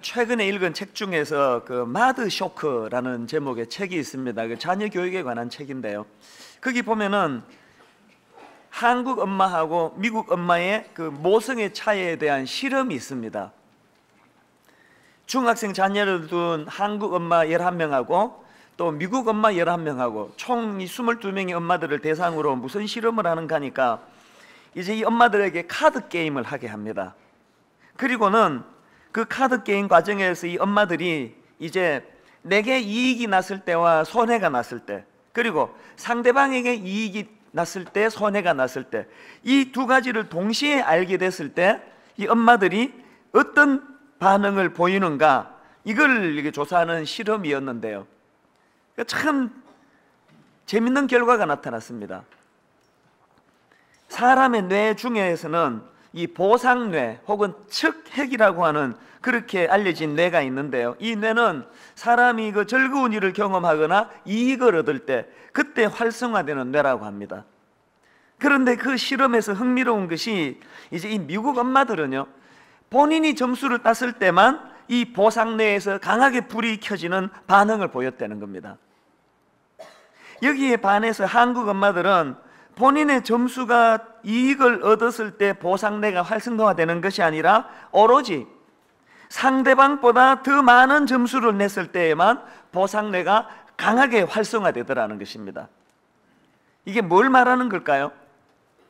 최근에 읽은 책 중에서 마드 쇼크라는 제목의 책이 있습니다. 자녀 교육에 관한 책인데요. 거기 보면은 한국 엄마하고 미국 엄마의 모성의 차이에 대한 실험이 있습니다. 중학생 자녀를 둔 한국 엄마 11명하고 또 미국 엄마 11명하고 총 22명의 엄마들을 대상으로 무슨 실험을 하는가 하니까 이제 이 엄마들에게 카드 게임을 하게 합니다. 그리고는 그 카드 게임 과정에서 이 엄마들이 이제 내게 이익이 났을 때와 손해가 났을 때, 그리고 상대방에게 이익이 났을 때, 손해가 났을 때, 이 두 가지를 동시에 알게 됐을 때 이 엄마들이 어떤 반응을 보이는가, 이걸 조사하는 실험이었는데요. 참 재밌는 결과가 나타났습니다. 사람의 뇌 중에서는 이 보상뇌 혹은 측핵이라고 하는 그렇게 알려진 뇌가 있는데요. 이 뇌는 사람이 즐거운 일을 경험하거나 이익을 얻을 때 그때 활성화되는 뇌라고 합니다. 그런데 그 실험에서 흥미로운 것이 이제 이 미국 엄마들은요, 본인이 점수를 땄을 때만 이 보상뇌에서 강하게 불이 켜지는 반응을 보였다는 겁니다. 여기에 반해서 한국 엄마들은 본인의 점수가 이익을 얻었을 때 보상뇌가 활성화되는 것이 아니라 오로지 상대방보다 더 많은 점수를 냈을 때에만 보상뇌가 강하게 활성화되더라는 것입니다. 이게 뭘 말하는 걸까요?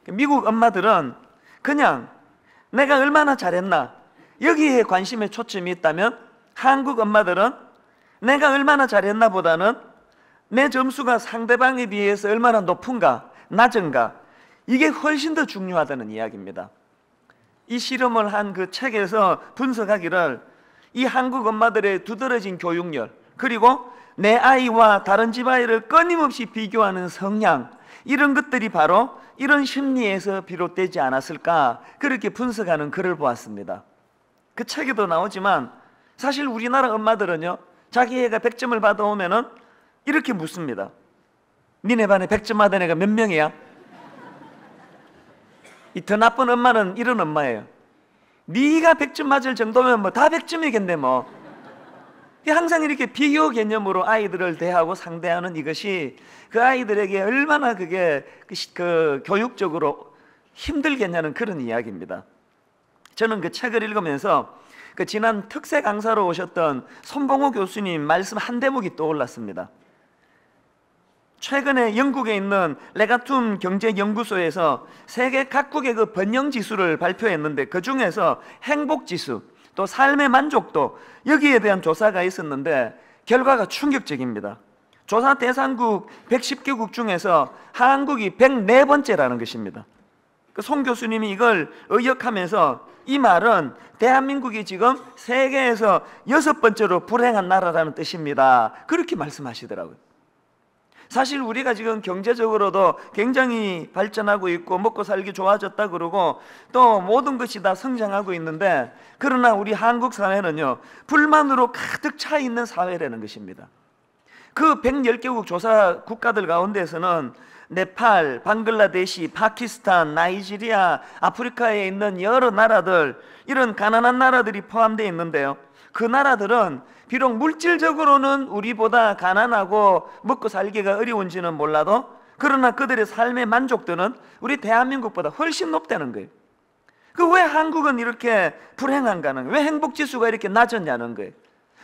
미국 엄마들은 그냥 내가 얼마나 잘했나, 여기에 관심에 초점이 있다면, 한국 엄마들은 내가 얼마나 잘했나 보다는 내 점수가 상대방에 비해서 얼마나 높은가 낮은가, 이게 훨씬 더 중요하다는 이야기입니다. 이 실험을 한 그 책에서 분석하기를 이 한국 엄마들의 두드러진 교육열, 그리고 내 아이와 다른 집 아이를 끊임없이 비교하는 성향, 이런 것들이 바로 이런 심리에서 비롯되지 않았을까, 그렇게 분석하는 글을 보았습니다. 그 책에도 나오지만 사실 우리나라 엄마들은요, 자기 애가 100점을 받아오면은 이렇게 묻습니다. 니네 반에 100점 받은 애가 몇 명이야? 이 더 나쁜 엄마는 이런 엄마예요. 네가 100점 맞을 정도면 뭐 다 100점이겠네 뭐. 항상 이렇게 비교 개념으로 아이들을 대하고 상대하는 이것이 그 아이들에게 얼마나 그게 교육적으로 힘들겠냐는 그런 이야기입니다. 저는 그 책을 읽으면서 지난 특세 강사로 오셨던 손봉호 교수님 말씀 한 대목이 떠올랐습니다. 최근에 영국에 있는 레가툼 경제연구소에서 세계 각국의 번영지수를 발표했는데, 그 중에서 행복지수, 또 삶의 만족도, 여기에 대한 조사가 있었는데 결과가 충격적입니다. 조사 대상국 110개국 중에서 한국이 104번째라는 것입니다. 송 교수님이 이걸 의역하면서 이 말은 대한민국이 지금 세계에서 6번째로 불행한 나라라는 뜻입니다, 그렇게 말씀하시더라고요. 사실 우리가 지금 경제적으로도 굉장히 발전하고 있고 먹고 살기 좋아졌다 그러고 또 모든 것이 다 성장하고 있는데, 그러나 우리 한국 사회는요, 불만으로 가득 차 있는 사회라는 것입니다. 그 110개국 조사 국가들 가운데서는 네팔, 방글라데시, 파키스탄, 나이지리아, 아프리카에 있는 여러 나라들, 이런 가난한 나라들이 포함되어 있는데요, 그 나라들은 비록 물질적으로는 우리보다 가난하고 먹고 살기가 어려운지는 몰라도, 그러나 그들의 삶의 만족도는 우리 대한민국보다 훨씬 높다는 거예요. 왜 한국은 이렇게 불행한가는, 왜 행복지수가 이렇게 낮았냐는 거예요.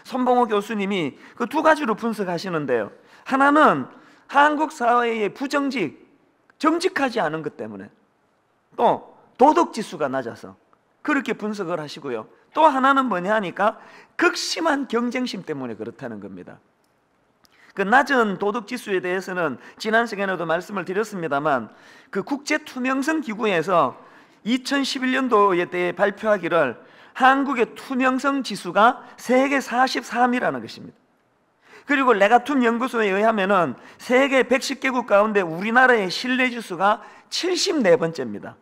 손봉호 교수님이 그 두 가지로 분석하시는데요, 하나는 한국 사회의 정직하지 않은 것 때문에, 또 도덕지수가 낮아서 그렇게 분석을 하시고요, 또 하나는 뭐냐 하니까 극심한 경쟁심 때문에 그렇다는 겁니다. 그 낮은 도덕지수에 대해서는 지난 시간에도 말씀을 드렸습니다만, 그 국제투명성 기구에서 2011년도에 대해 발표하기를 한국의 투명성 지수가 세계 43위라는 것입니다. 그리고 레가툼 연구소에 의하면은 세계 110개국 가운데 우리나라의 신뢰지수가 74번째입니다.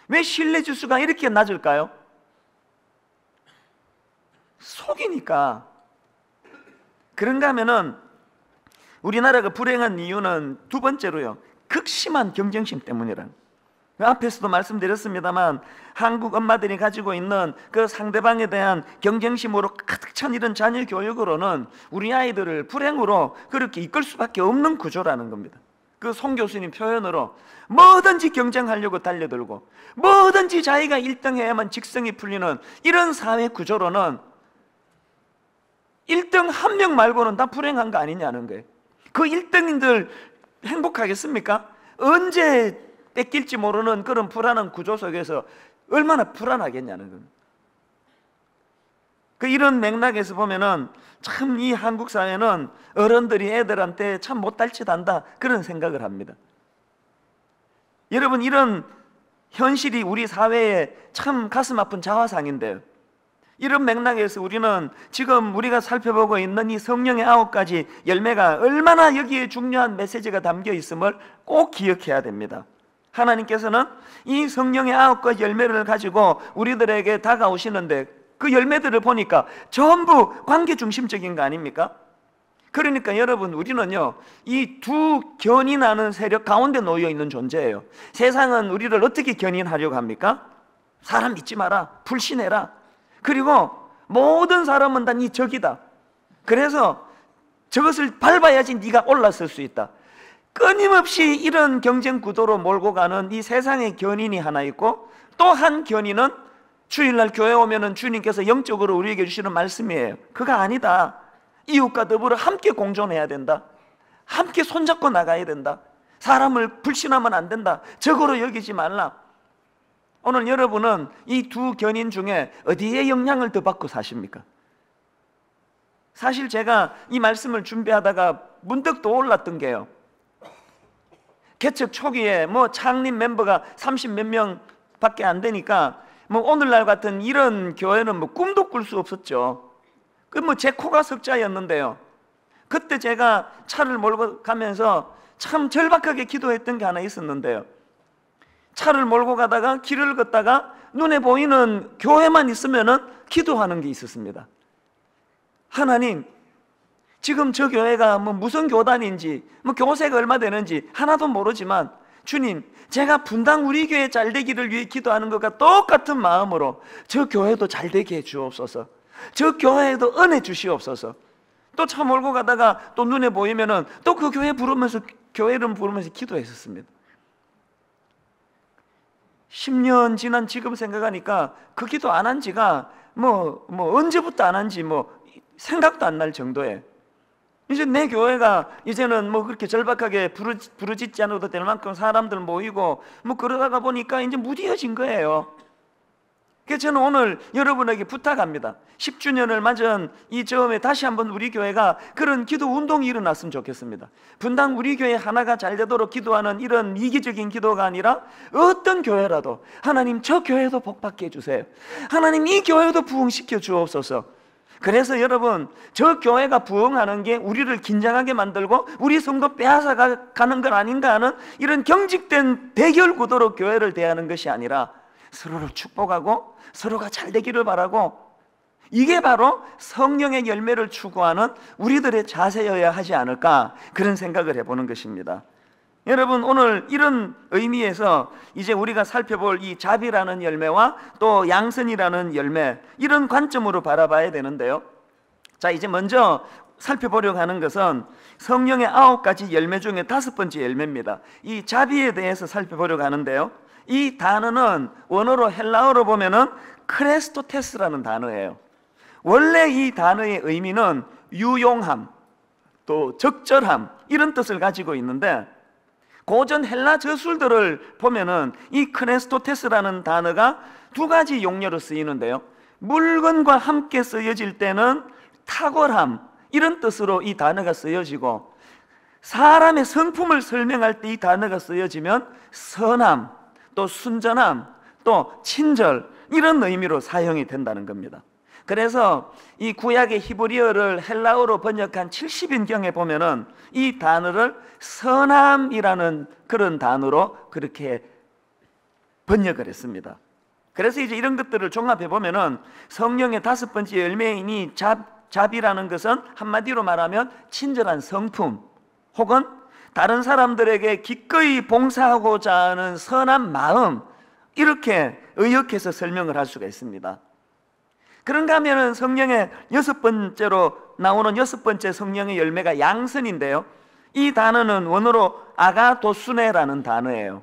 왜 신뢰지수가 이렇게 낮을까요? 속이니까. 그런가 하면은 우리나라가 불행한 이유는 두 번째로요, 극심한 경쟁심 때문이라는. 앞에서도 말씀드렸습니다만 한국 엄마들이 가지고 있는 그 상대방에 대한 경쟁심으로 가득 찬 이런 자녀 교육으로는 우리 아이들을 불행으로 그렇게 이끌 수밖에 없는 구조라는 겁니다. 그 송 교수님 표현으로 뭐든지 경쟁하려고 달려들고 뭐든지 자기가 1등 해야만 직성이 풀리는 이런 사회 구조로는 1등 한 명 말고는 다 불행한 거 아니냐는 거예요. 그 1등인들 행복하겠습니까? 언제 뺏길지 모르는 그런 불안한 구조 속에서 얼마나 불안하겠냐는 겁니다. 그 이런 맥락에서 보면은 참 이 한국 사회는 어른들이 애들한테 참 못달짓한다 그런 생각을 합니다. 여러분, 이런 현실이 우리 사회에 참 가슴 아픈 자화상인데요. 이런 맥락에서 우리는 지금 우리가 살펴보고 있는 이 성령의 9가지 열매가 얼마나 여기에 중요한 메시지가 담겨 있음을 꼭 기억해야 됩니다. 하나님께서는 이 성령의 9가지 열매를 가지고 우리들에게 다가오시는데 그 열매들을 보니까 전부 관계 중심적인 거 아닙니까? 그러니까 여러분, 우리는요 이 두 견인하는 세력 가운데 놓여 있는 존재예요. 세상은 우리를 어떻게 견인하려고 합니까? 사람 믿지 마라, 불신해라, 그리고 모든 사람은 다 네 적이다, 그래서 저것을 밟아야지 네가 올라설 수 있다. 끊임없이 이런 경쟁 구도로 몰고 가는 이 세상의 견인이 하나 있고, 또 한 견인은 주일날 교회 오면은 주님께서 영적으로 우리에게 주시는 말씀이에요. 그거 아니다. 이웃과 더불어 함께 공존해야 된다. 함께 손잡고 나가야 된다. 사람을 불신하면 안 된다. 적으로 여기지 말라. 오늘 여러분은 이 두 견인 중에 어디에 영향을 더 받고 사십니까? 사실 제가 이 말씀을 준비하다가 문득 떠올랐던 게요, 개척 초기에 창립 멤버가 30몇 명밖에 안 되니까 오늘날 같은 이런 교회는 꿈도 꿀 수 없었죠. 제 코가 석자였는데요, 그때 제가 차를 몰고 가면서 참 절박하게 기도했던 게 하나 있었는데요, 차를 몰고 가다가 길을 걷다가 눈에 보이는 교회만 있으면은 기도하는 게 있었습니다. 하나님, 지금 저 교회가 무슨 교단인지 교세가 얼마 되는지 하나도 모르지만 주님, 제가 분당 우리 교회 잘 되기를 위해 기도하는 것과 똑같은 마음으로 저 교회도 잘 되게 해 주옵소서. 저 교회에도 은혜 주시옵소서. 또 차 몰고 가다가 또 눈에 보이면은 또 그 교회 부르면서, 교회 이름 부르면서 기도했었습니다. 10년 지난 지금 생각하니까 그 기도 안 한 지가 언제부터 안 한지 생각도 안 날 정도에, 이제 내 교회가 이제는 그렇게 절박하게 부르짖지 않아도 될 만큼 사람들 모이고 그러다가 보니까 이제 무뎌진 거예요. 그래서 저는 오늘 여러분에게 부탁합니다. 10주년을 맞은 이 즈음에 다시 한번 우리 교회가 그런 기도 운동이 일어났으면 좋겠습니다. 분당 우리 교회 하나가 잘 되도록 기도하는 이런 이기적인 기도가 아니라 어떤 교회라도 하나님 저 교회도 복받게 해주세요, 하나님 이 교회도 부흥시켜 주옵소서. 그래서 여러분, 저 교회가 부흥하는 게 우리를 긴장하게 만들고 우리 성도 빼앗아 가는 건 아닌가 하는 이런 경직된 대결 구도로 교회를 대하는 것이 아니라 서로를 축복하고 서로가 잘 되기를 바라고, 이게 바로 성령의 열매를 추구하는 우리들의 자세여야 하지 않을까, 그런 생각을 해보는 것입니다. 여러분, 오늘 이런 의미에서 이제 우리가 살펴볼 이 자비라는 열매와 또 양선이라는 열매, 이런 관점으로 바라봐야 되는데요, 자, 이제 먼저 살펴보려고 하는 것은 성령의 9가지 열매 중에 5번째 열매입니다. 이 자비에 대해서 살펴보려고 하는데요, 이 단어는 원어로 헬라어로 보면은 크레스토테스라는 단어예요. 원래 이 단어의 의미는 유용함, 또 적절함, 이런 뜻을 가지고 있는데, 고전 헬라 저술들을 보면은 이 크레스토테스라는 단어가 2가지 용례로 쓰이는데요, 물건과 함께 쓰여질 때는 탁월함, 이런 뜻으로 이 단어가 쓰여지고, 사람의 성품을 설명할 때 이 단어가 쓰여지면 선함, 또 순전함, 또 친절, 이런 의미로 사용이 된다는 겁니다. 그래서 이 구약의 히브리어를 헬라어로 번역한 70인경에 보면은 이 단어를 선함이라는 그런 단어로 그렇게 번역을 했습니다. 그래서 이제 이런 것들을 종합해 보면은 성령의 5번째 열매인 이 자비라는 것은 한마디로 말하면 친절한 성품, 혹은 다른 사람들에게 기꺼이 봉사하고자 하는 선한 마음, 이렇게 의역해서 설명을 할 수가 있습니다. 그런가 하면은 성령의 6번째로 나오는 6번째 성령의 열매가 양선인데요, 이 단어는 원어로 아가도수네라는 단어예요.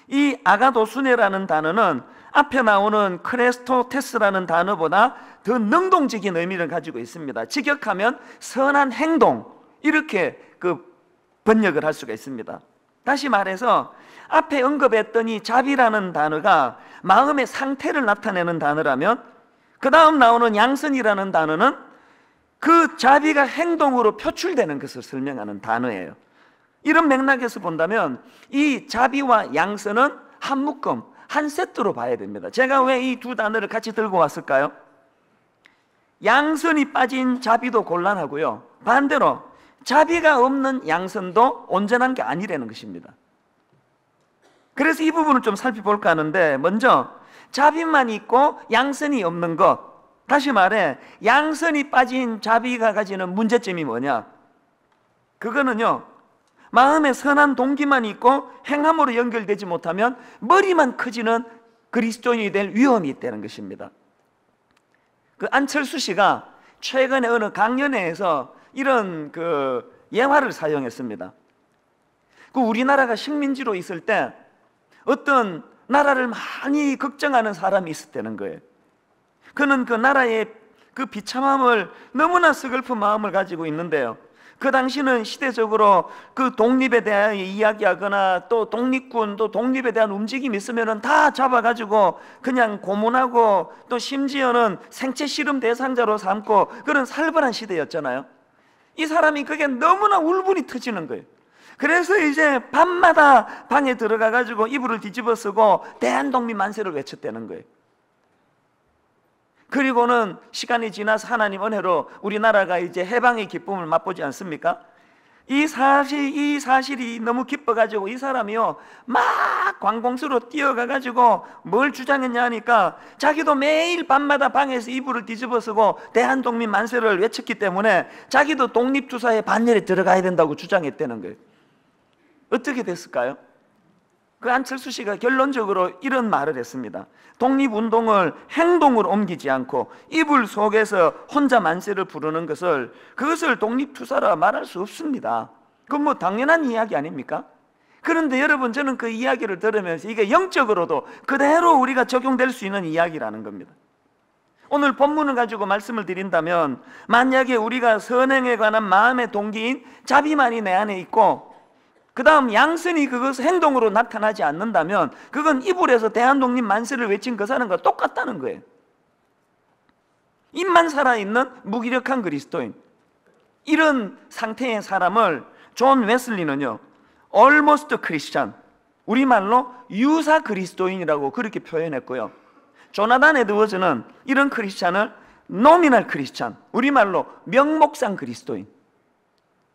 이 아가도수네라는 단어는 앞에 나오는 크레스토테스라는 단어보다 더 능동적인 의미를 가지고 있습니다. 직역하면 선한 행동, 이렇게 번역을 할 수가 있습니다. 다시 말해서 앞에 언급했던 이 자비라는 단어가 마음의 상태를 나타내는 단어라면, 그 다음 나오는 양선이라는 단어는 그 자비가 행동으로 표출되는 것을 설명하는 단어예요. 이런 맥락에서 본다면 이 자비와 양선은 한 묶음, 한 세트로 봐야 됩니다. 제가 왜 이 두 단어를 같이 들고 왔을까요? 양선이 빠진 자비도 곤란하고요, 반대로 자비가 없는 양선도 온전한 게 아니라는 것입니다. 그래서 이 부분을 좀 살펴볼까 하는데, 먼저 자비만 있고 양선이 없는 것, 다시 말해 양선이 빠진 자비가 가지는 문제점이 뭐냐? 그거는요, 마음에 선한 동기만 있고 행함으로 연결되지 못하면 머리만 커지는 그리스도인이 될 위험이 있다는 것입니다. 안철수 씨가 최근에 어느 강연회에서 이런 예화를 사용했습니다. 우리나라가 식민지로 있을 때 어떤 나라를 많이 걱정하는 사람이 있었다는 거예요. 그는 그 나라의 그 비참함을, 너무나 서글픈 마음을 가지고 있는데요, 그 당시는 시대적으로 그 독립에 대하여 이야기하거나 또 독립군, 또 독립에 대한 움직임이 있으면 다 잡아가지고 그냥 고문하고, 또 심지어는 생체 실험 대상자로 삼고, 그런 살벌한 시대였잖아요. 이 사람이 그게 너무나 울분이 터지는 거예요. 그래서 이제 밤마다 방에 들어가가지고 이불을 뒤집어 쓰고 대한독립 만세를 외쳤다는 거예요. 그리고는 시간이 지나서 하나님 은혜로 우리나라가 이제 해방의 기쁨을 맛보지 않습니까? 이 사실이 너무 기뻐가지고 이 사람이요, 막 관공서로 뛰어가가지고 뭘 주장했냐 하니까 자기도 매일 밤마다 방에서 이불을 뒤집어 쓰고 대한독립 만세를 외쳤기 때문에 자기도 독립투사의 반열에 들어가야 된다고 주장했다는 거예요. 어떻게 됐을까요? 안철수 씨가 결론적으로 이런 말을 했습니다. 독립운동을 행동으로 옮기지 않고 이불 속에서 혼자 만세를 부르는 그것을 독립투사라 말할 수 없습니다. 그건 당연한 이야기 아닙니까? 그런데 여러분, 저는 그 이야기를 들으면서 이게 영적으로도 그대로 우리가 적용될 수 있는 이야기라는 겁니다. 오늘 본문을 가지고 말씀을 드린다면, 만약에 우리가 선행에 관한 마음의 동기인 자비만이 내 안에 있고, 그 다음 양선이 그것을 행동으로 나타나지 않는다면, 그건 이불에서 대한독립 만세를 외친 그 사람과 똑같다는 거예요. 입만 살아있는 무기력한 그리스도인, 이런 상태의 사람을 존 웨슬리는요, almost Christian, 우리말로 유사 그리스도인이라고 그렇게 표현했고요, 조나단 에드워즈는 이런 크리스찬을 노미널 크리스찬, 우리말로 명목상 그리스도인,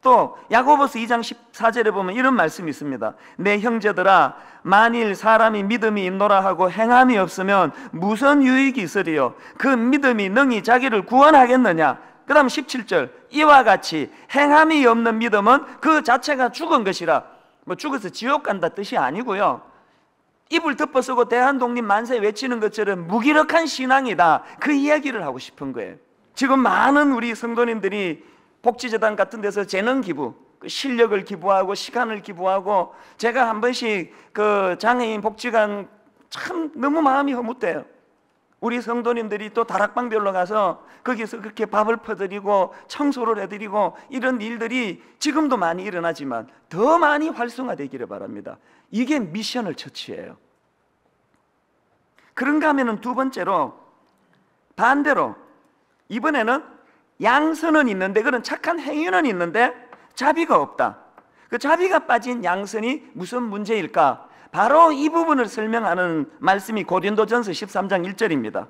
또 야고보서 2장 14절에 보면 이런 말씀이 있습니다. 내 형제들아, 만일 사람이 믿음이 있노라 하고 행함이 없으면 무슨 유익이 있으리요? 그 믿음이 능히 자기를 구원하겠느냐? 그 다음 17절, 이와 같이 행함이 없는 믿음은 그 자체가 죽은 것이라. 죽어서 지옥 간다 뜻이 아니고요, 이불 덮어 쓰고 대한독립 만세 외치는 것처럼 무기력한 신앙이다, 그 이야기를 하고 싶은 거예요. 지금 많은 우리 성도님들이 복지재단 같은 데서 재능 기부, 실력을 기부하고 시간을 기부하고, 제가 한 번씩 장애인 복지관 참 너무 마음이 허무대요. 우리 성도님들이 또 다락방별로 가서 거기서 그렇게 밥을 퍼드리고 청소를 해드리고, 이런 일들이 지금도 많이 일어나지만 더 많이 활성화되기를 바랍니다. 이게 미션을 처치예요. 그런가 하면은 두 번째로, 반대로 이번에는 양선은 있는데, 그런 착한 행위는 있는데 자비가 없다. 그 자비가 빠진 양선이 무슨 문제일까? 바로 이 부분을 설명하는 말씀이 고린도전서 13장 1절입니다.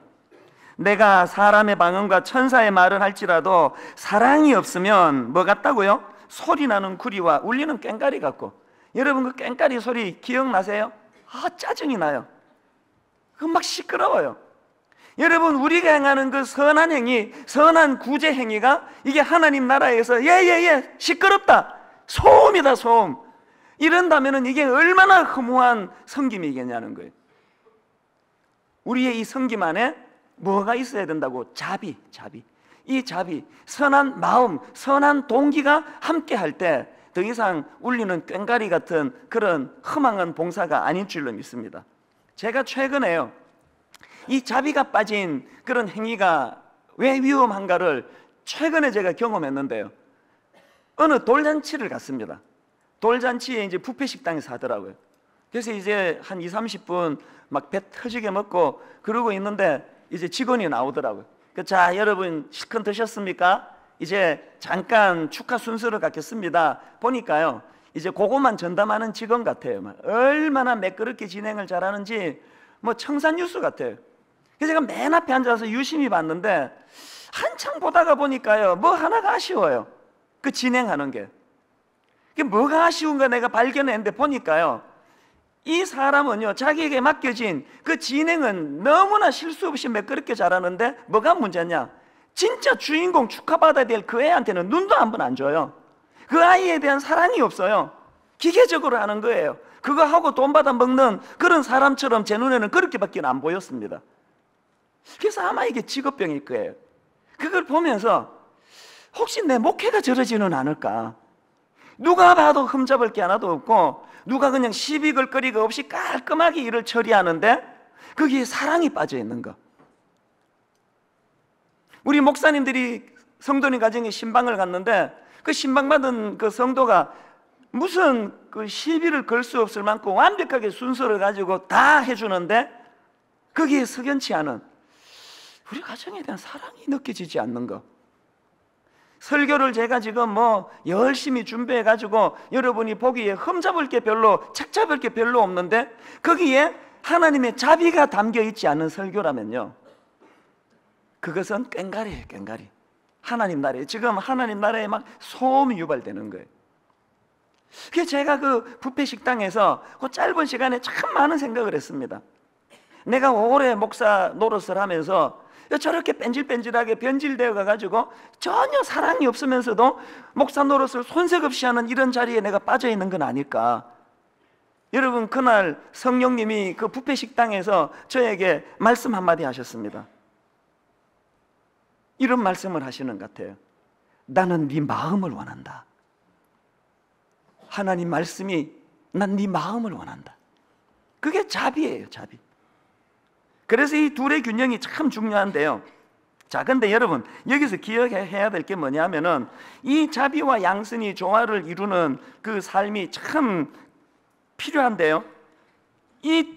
내가 사람의 방언과 천사의 말을 할지라도 사랑이 없으면 뭐 같다고요? 소리나는 구리와 울리는 꽹과리 같고. 여러분, 그 꽹과리 소리 기억나세요? 짜증이 나요. 그 막 시끄러워요. 여러분, 우리가 행하는 그 선한 행위, 선한 구제 행위가 이게 하나님 나라에서 시끄럽다, 소음이다, 소음. 이런다면 이게 얼마나 허무한 섬김이겠냐는 거예요. 우리의 이 섬김 안에 뭐가 있어야 된다고? 자비. 이 자비, 선한 마음, 선한 동기가 함께 할 때 더 이상 울리는 꽹과리 같은 그런 허망한 봉사가 아닌 줄로 믿습니다. 제가 최근에요, 이 자비가 빠진 그런 행위가 왜 위험한가를 최근에 제가 경험했는데요. 어느 돌잔치를 갔습니다. 돌잔치에 이제 뷔페 식당에서 하더라고요. 그래서 이제 한 20-30분 막 배 터지게 먹고 그러고 있는데 이제 직원이 나오더라고요. 자, 여러분 실컷 드셨습니까? 이제 잠깐 축하 순서를 갖겠습니다. 보니까요, 이제 그것만 전담하는 직원 같아요. 얼마나 매끄럽게 진행을 잘하는지 뭐 청산유수 같아요. 그래서 제가 맨 앞에 앉아서 유심히 봤는데 한참 보다가 보니까요, 뭐 하나가 아쉬워요. 그 진행하는 게. 그게 뭐가 아쉬운가 내가 발견했는데 보니까요, 이 사람은요, 자기에게 맡겨진 그 진행은 너무나 실수 없이 매끄럽게 잘하는데 뭐가 문제냐? 진짜 주인공 축하받아야 될 그 애한테는 눈도 한 번 안 줘요. 그 아이에 대한 사랑이 없어요. 기계적으로 하는 거예요. 그거 하고 돈 받아 먹는 그런 사람처럼 제 눈에는 그렇게밖에 안 보였습니다. 그래서 아마 이게 직업병일 거예요. 그걸 보면서 혹시 내 목회가 저러지는 않을까? 누가 봐도 흠잡을 게 하나도 없고 누가 그냥 시비 걸 거리가 없이 깔끔하게 일을 처리하는데 거기에 사랑이 빠져 있는 거. 우리 목사님들이 성도님 가정에 신방을 갔는데 그 신방받은 그 성도가 무슨 그 시비를 걸 수 없을 만큼 완벽하게 순서를 가지고 다 해주는데 거기에 석연치 않은 우리 가정에 대한 사랑이 느껴지지 않는 거. 설교를 제가 지금 뭐 열심히 준비해 가지고 여러분이 보기에 흠잡을 게 별로, 착잡을 게 별로 없는데 거기에 하나님의 자비가 담겨 있지 않은 설교라면요, 그것은 꽹과리예요. 꽹과리. 하나님 나라에, 지금 하나님 나라에 막 소음이 유발되는 거예요. 그래서 제가 그 뷔페 식당에서 그 짧은 시간에 참 많은 생각을 했습니다. 내가 오래 목사 노릇을 하면서 저렇게 뺀질뺀질하게 변질되어 가지고 전혀 사랑이 없으면서도 목사 노릇을 손색 없이 하는 이런 자리에 내가 빠져 있는 건 아닐까. 여러분, 그날 성령님이 그 뷔페 식당에서 저에게 말씀 한마디 하셨습니다. 이런 말씀을 하시는 것 같아요. 나는 네 마음을 원한다. 하나님 말씀이 난 네 마음을 원한다. 그게 자비예요, 자비. 그래서 이 둘의 균형이 참 중요한데요. 자, 근데 여러분 여기서 기억해야 될 게 뭐냐면은 이 자비와 양선이 조화를 이루는 그 삶이 참 필요한데요. 이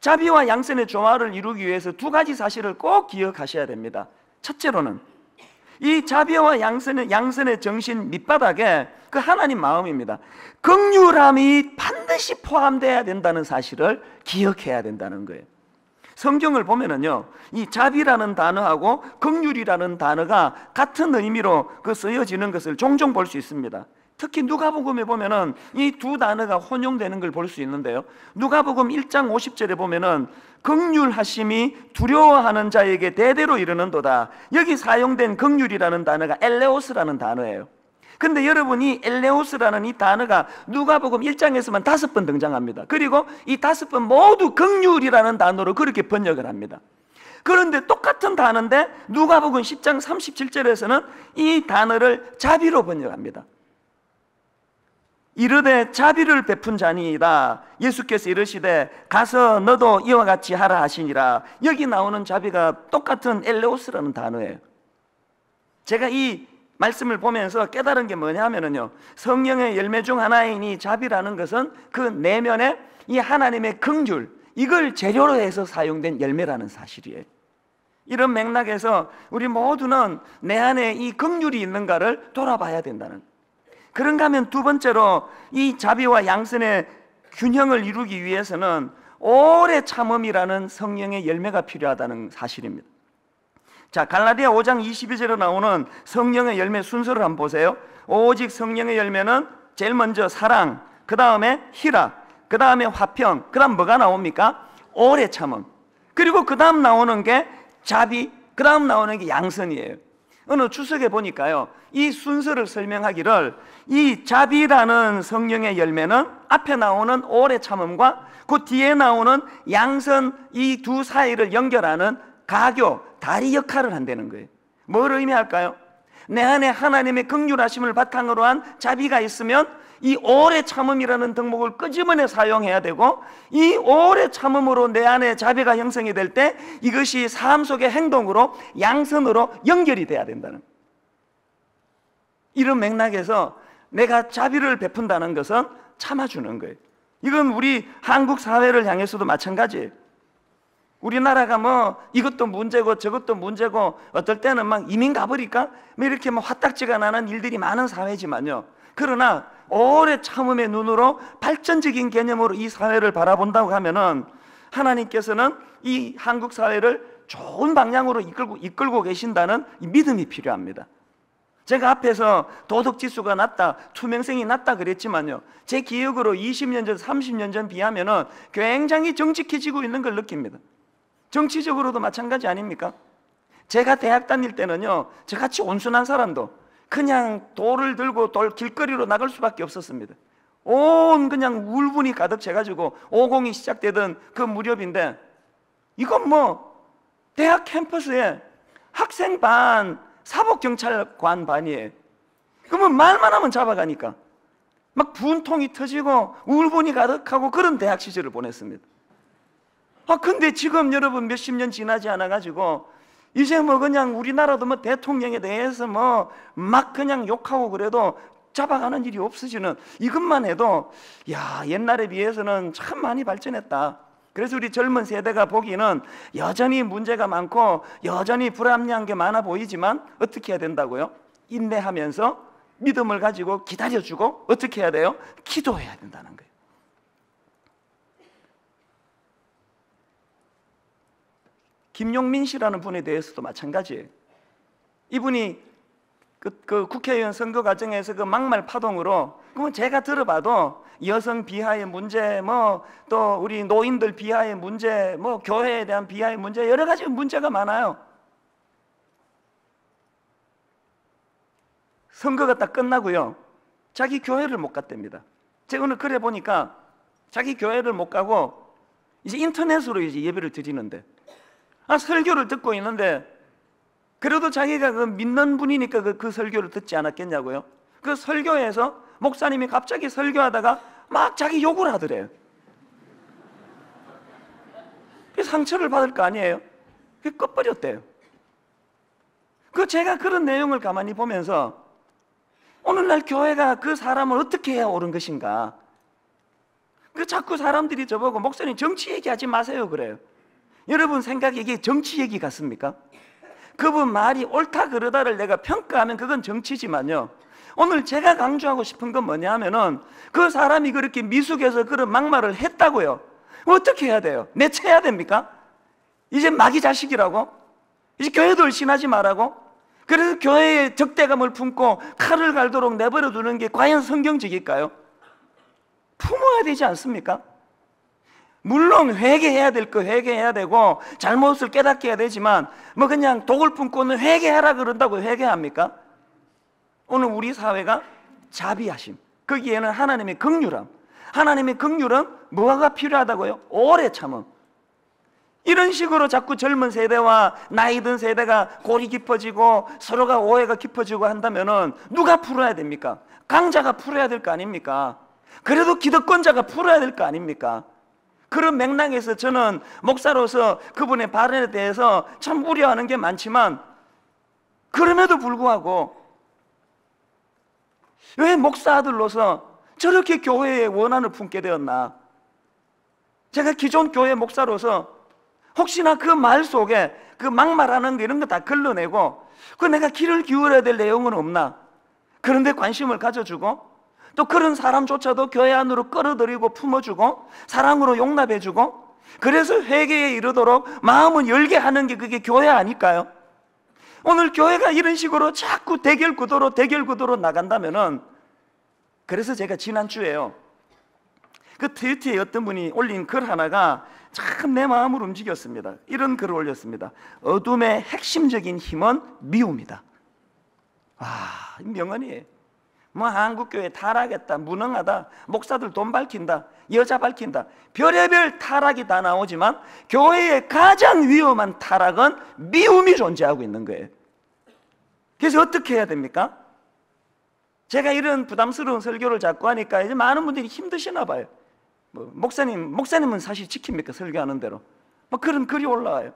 자비와 양선의 조화를 이루기 위해서 두 가지 사실을 꼭 기억하셔야 됩니다. 첫째로는 이 자비와 양선의 정신 밑바닥에 그 하나님 마음입니다. 긍휼함이 반드시 포함되어야 된다는 사실을 기억해야 된다는 거예요. 성경을 보면은요, 이 자비라는 단어하고 긍휼이라는 단어가 같은 의미로 그 쓰여지는 것을 종종 볼 수 있습니다. 특히 누가복음에 보면은 이 두 단어가 혼용되는 걸 볼 수 있는데요. 누가복음 1장 50절에 보면은 긍휼하심이 두려워하는 자에게 대대로 이르는도다. 여기 사용된 긍휼이라는 단어가 엘레오스라는 단어예요. 근데 여러분이 엘레오스라는 이 단어가 누가복음 1장에서만 5번 등장합니다. 그리고 이 5번 모두 긍휼이라는 단어로 그렇게 번역을 합니다. 그런데 똑같은 단어인데 누가복음 10장 37절에서는 이 단어를 자비로 번역합니다. 이르되 자비를 베푼 자니이다. 예수께서 이르시되 가서 너도 이와 같이 하라 하시니라. 여기 나오는 자비가 똑같은 엘레오스라는 단어예요. 제가 이 말씀을 보면서 깨달은 게 뭐냐면요, 성령의 열매 중 하나인 이 자비라는 것은 그 내면에 이 하나님의 긍휼, 이걸 재료로 해서 사용된 열매라는 사실이에요. 이런 맥락에서 우리 모두는 내 안에 이 긍휼이 있는가를 돌아봐야 된다는. 그런가 하면 두 번째로 이 자비와 양선의 균형을 이루기 위해서는 오래 참음이라는 성령의 열매가 필요하다는 사실입니다. 자, 갈라디아 5장 22절에 나오는 성령의 열매 순서를 한번 보세요. 오직 성령의 열매는 제일 먼저 사랑, 그 다음에 희락, 그 다음에 화평, 그 다음 뭐가 나옵니까? 오래 참음. 그리고 그 다음 나오는 게 자비, 그 다음 나오는 게 양선이에요. 어느 주석에 보니까요, 이 순서를 설명하기를 이 자비라는 성령의 열매는 앞에 나오는 오래 참음과 그 뒤에 나오는 양선, 이 두 사이를 연결하는 가교, 다리 역할을 한다는 거예요. 뭘 의미할까요? 내 안에 하나님의 긍휼하심을 바탕으로 한 자비가 있으면 이 오래 참음이라는 덕목을 끄집어내 사용해야 되고, 이 오래 참음으로 내 안에 자비가 형성이 될 때 이것이 삶 속의 행동으로 양선으로 연결이 돼야 된다는, 이런 맥락에서 내가 자비를 베푼다는 것은 참아주는 거예요. 이건 우리 한국 사회를 향해서도 마찬가지예요. 우리나라가 뭐 이것도 문제고 저것도 문제고 어떨 때는 막 이민 가버릴까? 뭐 이렇게 뭐 화딱지가 나는 일들이 많은 사회지만요, 그러나 오래 참음의 눈으로 발전적인 개념으로 이 사회를 바라본다고 하면은 하나님께서는 이 한국 사회를 좋은 방향으로 이끌고 계신다는 이 믿음이 필요합니다. 제가 앞에서 도덕지수가 낮다, 투명성이 낮다 그랬지만요, 제 기억으로 20년 전, 30년 전 비하면은 굉장히 정직해지고 있는 걸 느낍니다. 정치적으로도 마찬가지 아닙니까? 제가 대학 다닐 때는요, 저같이 온순한 사람도 그냥 돌을 들고 길거리로 나갈 수밖에 없었습니다. 온 그냥 울분이 가득 채가지고 50이 시작되던 그 무렵인데, 이건 뭐 대학 캠퍼스에 학생 반, 사법경찰관 반이에요. 그러면 말만 하면 잡아가니까 막 분통이 터지고 울분이 가득하고 그런 대학 시절을 보냈습니다. 근데 지금 여러분 몇십 년 지나지 않아가지고 이제 뭐 그냥 우리나라도 뭐 대통령에 대해서 뭐 막 그냥 욕하고 그래도 잡아가는 일이 없어지는, 이것만 해도 야, 옛날에 비해서는 참 많이 발전했다. 그래서 우리 젊은 세대가 보기에는 여전히 문제가 많고 여전히 불합리한 게 많아 보이지만 어떻게 해야 된다고요? 인내하면서 믿음을 가지고 기다려주고 어떻게 해야 돼요? 기도해야 된다는 거예요. 김용민 씨라는 분에 대해서도 마찬가지예요. 이분이 그 국회의원 선거 과정에서 그 막말 파동으로, 그러면 제가 들어봐도 여성 비하의 문제, 뭐 또 우리 노인들 비하의 문제, 뭐 교회에 대한 비하의 문제, 여러 가지 문제가 많아요. 선거가 딱 끝나고요, 자기 교회를 못 갔답니다. 제가 오늘 그래 보니까 자기 교회를 못 가고 이제 인터넷으로 이제 예배를 드리는데, 설교를 듣고 있는데, 그래도 자기가 그 믿는 분이니까 그 설교를 듣지 않았겠냐고요. 그 설교에서 목사님이 갑자기 설교하다가 막 자기 욕을 하더래요. 상처를 받을 거 아니에요. 그게 꺼버렸대요. 제가 그런 내용을 가만히 보면서 오늘날 교회가 그 사람을 어떻게 해야 옳은 것인가, 자꾸 사람들이 저보고 목사님 정치 얘기하지 마세요 그래요. 여러분 생각에 이게 정치 얘기 같습니까? 그분 말이 옳다 그르다를 내가 평가하면 그건 정치지만요, 오늘 제가 강조하고 싶은 건 뭐냐 하면은 그 사람이 그렇게 미숙해서 그런 막말을 했다고요. 어떻게 해야 돼요? 내쳐야 됩니까? 이제 마귀 자식이라고? 이제 교회도 얼씬하지 말라고? 그래서 교회에 적대감을 품고 칼을 갈도록 내버려 두는 게 과연 성경적일까요? 품어야 되지 않습니까? 물론 회개해야 될 거 회개해야 되고 잘못을 깨닫게 해야 되지만 뭐 그냥 독을 품고는 회개하라 그런다고 회개합니까? 오늘 우리 사회가 자비하심, 거기에는 하나님의 긍휼함, 하나님의 긍휼은 뭐가 필요하다고요? 오래 참음. 이런 식으로 자꾸 젊은 세대와 나이 든 세대가 골이 깊어지고 서로가 오해가 깊어지고 한다면은 누가 풀어야 됩니까? 강자가 풀어야 될 거 아닙니까? 그래도 기득권자가 풀어야 될 거 아닙니까? 그런 맥락에서 저는 목사로서 그분의 발언에 대해서 참 우려하는 게 많지만, 그럼에도 불구하고 왜 목사 아들로서 저렇게 교회의 원한을 품게 되었나? 제가 기존 교회 목사로서 혹시나 그 말 속에 그 막말하는 거 이런 거 다 걸러내고 내가 귀를 기울여야 될 내용은 없나? 그런데 관심을 가져주고 또 그런 사람조차도 교회 안으로 끌어들이고 품어주고 사랑으로 용납해주고, 그래서 회개에 이르도록 마음을 열게 하는 게 그게 교회 아닐까요? 오늘 교회가 이런 식으로 자꾸 대결 구도로 나간다면은, 그래서 제가 지난주에요, 그 트위터에 어떤 분이 올린 글 하나가 참 내 마음을 움직였습니다. 이런 글을 올렸습니다. 어둠의 핵심적인 힘은 미움이다. 명언이에요. 뭐 한국교회 타락했다, 무능하다, 목사들 돈 밝힌다, 여자 밝힌다, 별의별 타락이 다 나오지만 교회의 가장 위험한 타락은 미움이 존재하고 있는 거예요. 그래서 어떻게 해야 됩니까? 제가 이런 부담스러운 설교를 자꾸 하니까 이제 많은 분들이 힘드시나 봐요. 목사님은 사실 지킵니까? 설교하는 대로 그런 글이 올라와요.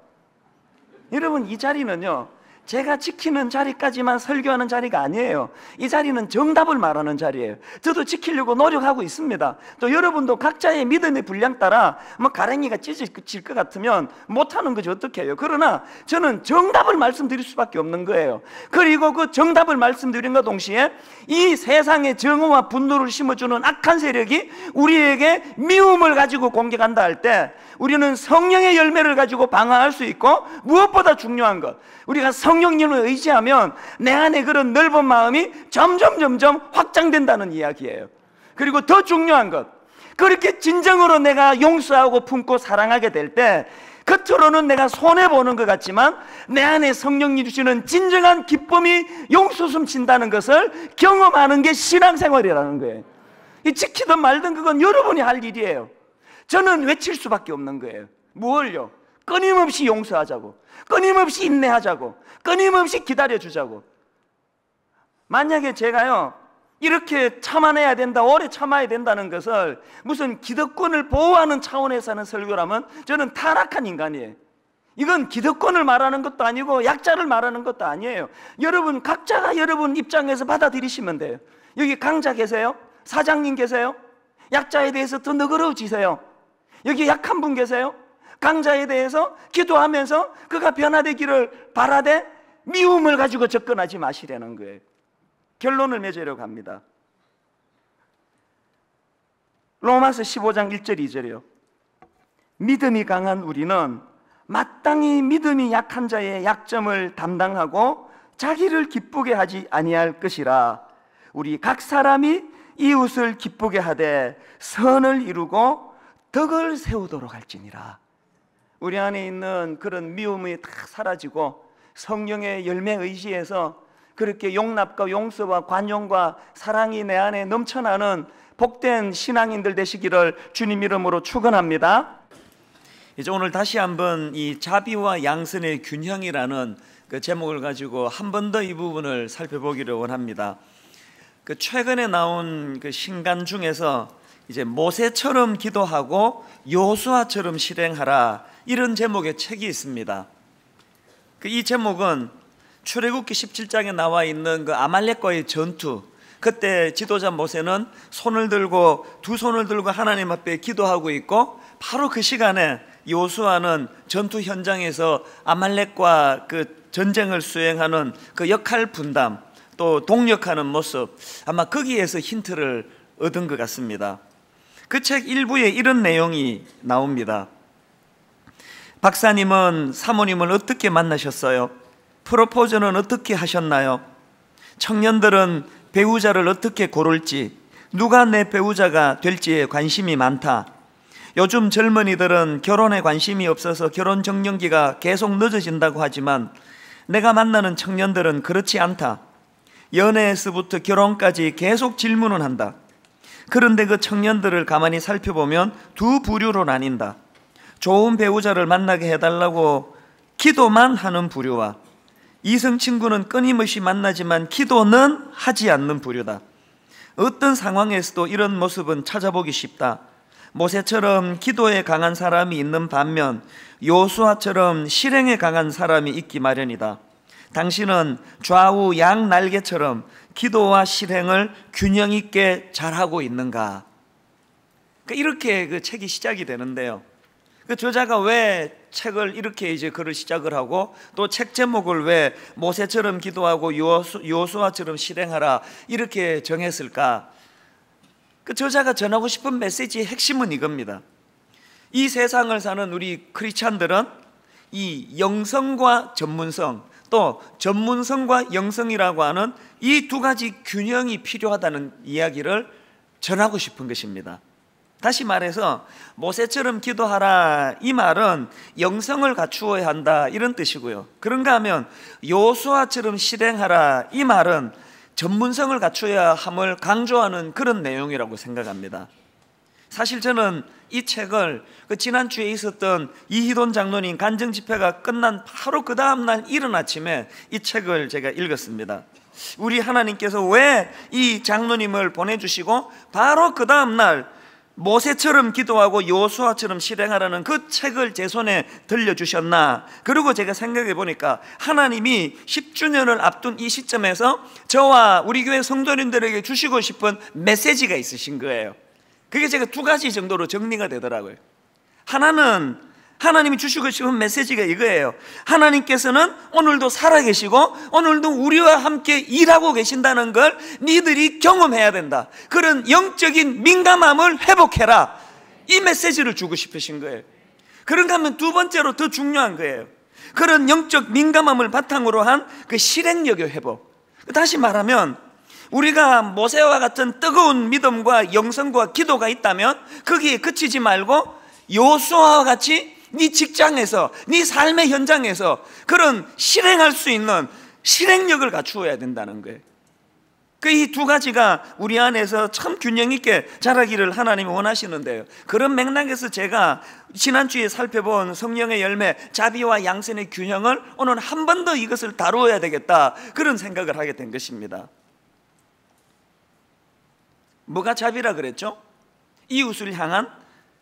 여러분, 이 자리는요, 제가 지키는 자리까지만 설교하는 자리가 아니에요. 이 자리는 정답을 말하는 자리예요. 저도 지키려고 노력하고 있습니다. 또 여러분도 각자의 믿음의 분량 따라 가랭이가 찢어질 것 같으면 못하는 거지 어떻게 해요. 그러나 저는 정답을 말씀드릴 수밖에 없는 거예요. 그리고 그 정답을 말씀드린과 동시에 이 세상에 정오와 분노를 심어주는 악한 세력이 우리에게 미움을 가지고 공격한다 할 때 우리는 성령의 열매를 가지고 방어할 수 있고, 무엇보다 중요한 것, 우리가 성령님을 의지하면 내 안에 그런 넓은 마음이 점점 확장된다는 이야기예요. 그리고 더 중요한 것, 그렇게 진정으로 내가 용서하고 품고 사랑하게 될 때 겉으로는 내가 손해보는 것 같지만 내 안에 성령님 주시는 진정한 기쁨이 용솟음 친다는 것을 경험하는 게 신앙생활이라는 거예요. 이 지키든 말든 그건 여러분이 할 일이에요. 저는 외칠 수밖에 없는 거예요. 무엇을요? 끊임없이 용서하자고, 끊임없이 인내하자고, 끊임없이 기다려주자고. 만약에 제가요 이렇게 참아내야 된다, 오래 참아야 된다는 것을 무슨 기득권을 보호하는 차원에서 하는 설교라면 저는 타락한 인간이에요. 이건 기득권을 말하는 것도 아니고 약자를 말하는 것도 아니에요. 여러분 각자가 여러분 입장에서 받아들이시면 돼요. 여기 강자 계세요? 사장님 계세요? 약자에 대해서 더 너그러워지세요. 여기 약한 분 계세요? 강자에 대해서 기도하면서 그가 변화되기를 바라되 미움을 가지고 접근하지 마시라는 거예요. 결론을 맺으려고 합니다. 로마서 15장 1절 2절이요. 믿음이 강한 우리는 마땅히 믿음이 약한 자의 약점을 담당하고 자기를 기쁘게 하지 아니할 것이라. 우리 각 사람이 이웃을 기쁘게 하되 선을 이루고 덕을 세우도록 할지니라. 우리 안에 있는 그런 미움이 다 사라지고 성령의 열매 의지에서 그렇게 용납과 용서와 관용과 사랑이 내 안에 넘쳐나는 복된 신앙인들 되시기를 주님 이름으로 축원합니다. 이제 오늘 다시 한번 이 자비와 양선의 균형이라는 그 제목을 가지고 한 번 더 이 부분을 살펴보기를 원합니다. 그 최근에 나온 그 신간 중에서 이제 모세처럼 기도하고 여호수아처럼 실행하라, 이런 제목의 책이 있습니다. 이 제목은 출애굽기 17장에 나와 있는 그 아말렉과의 전투, 그때 지도자 모세는 두 손을 들고 하나님 앞에 기도하고 있고, 바로 그 시간에 여호수아는 전투 현장에서 아말렉과 그 전쟁을 수행하는 그 역할 분담, 또 동력하는 모습, 아마 거기에서 힌트를 얻은 것 같습니다. 그 책 일부에 이런 내용이 나옵니다. 박사님은 사모님을 어떻게 만나셨어요? 프로포즈는 어떻게 하셨나요? 청년들은 배우자를 어떻게 고를지, 누가 내 배우자가 될지에 관심이 많다. 요즘 젊은이들은 결혼에 관심이 없어서 결혼 적령기가 계속 늦어진다고 하지만 내가 만나는 청년들은 그렇지 않다. 연애에서부터 결혼까지 계속 질문을 한다. 그런데 그 청년들을 가만히 살펴보면 두 부류로 나뉜다. 좋은 배우자를 만나게 해달라고 기도만 하는 부류와 이성 친구는 끊임없이 만나지만 기도는 하지 않는 부류다. 어떤 상황에서도 이런 모습은 찾아보기 쉽다. 모세처럼 기도에 강한 사람이 있는 반면 여호수아처럼 실행에 강한 사람이 있기 마련이다. 당신은 좌우 양 날개처럼 기도와 실행을 균형 있게 잘하고 있는가? 이렇게 그 책이 시작이 되는데요. 그 저자가 왜 책을 이렇게 이제 글을 시작을 하고 또 책 제목을 왜 모세처럼 기도하고 여호수아처럼 실행하라 이렇게 정했을까? 그 저자가 전하고 싶은 메시지의 핵심은 이겁니다. 이 세상을 사는 우리 크리스찬들은 이 영성과 전문성, 또 전문성과 영성이라고 하는 이 두 가지 균형이 필요하다는 이야기를 전하고 싶은 것입니다. 다시 말해서 모세처럼 기도하라, 이 말은 영성을 갖추어야 한다, 이런 뜻이고요. 그런가 하면 여호수아처럼 실행하라, 이 말은 전문성을 갖춰야 함을 강조하는 그런 내용이라고 생각합니다. 사실 저는 이 책을 지난주에 있었던 이희돈 장로님 간증 집회가 끝난 바로 그 다음날 이른 아침에 이 책을 제가 읽었습니다. 우리 하나님께서 왜 이 장로님을 보내주시고 바로 그 다음날 모세처럼 기도하고 여호수아처럼 실행하라는 그 책을 제 손에 들려주셨나. 그리고 제가 생각해 보니까 하나님이 10주년을 앞둔 이 시점에서 저와 우리 교회 성도님들에게 주시고 싶은 메시지가 있으신 거예요. 그게 제가 두 가지 정도로 정리가 되더라고요. 하나는 하나님이 주시고 싶은 메시지가 이거예요. 하나님께서는 오늘도 살아계시고 오늘도 우리와 함께 일하고 계신다는 걸 니들이 경험해야 된다. 그런 영적인 민감함을 회복해라. 이 메시지를 주고 싶으신 거예요. 그런가 하면 두 번째로 더 중요한 거예요. 그런 영적 민감함을 바탕으로 한 그 실행력의 회복. 다시 말하면 우리가 모세와 같은 뜨거운 믿음과 영성과 기도가 있다면 거기에 그치지 말고 여호수아와 같이 네 직장에서, 네 삶의 현장에서 그런 실행할 수 있는 실행력을 갖추어야 된다는 거예요. 그 이 두 가지가 우리 안에서 참 균형 있게 자라기를 하나님이 원하시는데요. 그런 맥락에서 제가 지난주에 살펴본 성령의 열매, 자비와 양선의 균형을 오늘 한 번 더 이것을 다루어야 되겠다, 그런 생각을 하게 된 것입니다. 뭐가 자비라 그랬죠? 이웃을 향한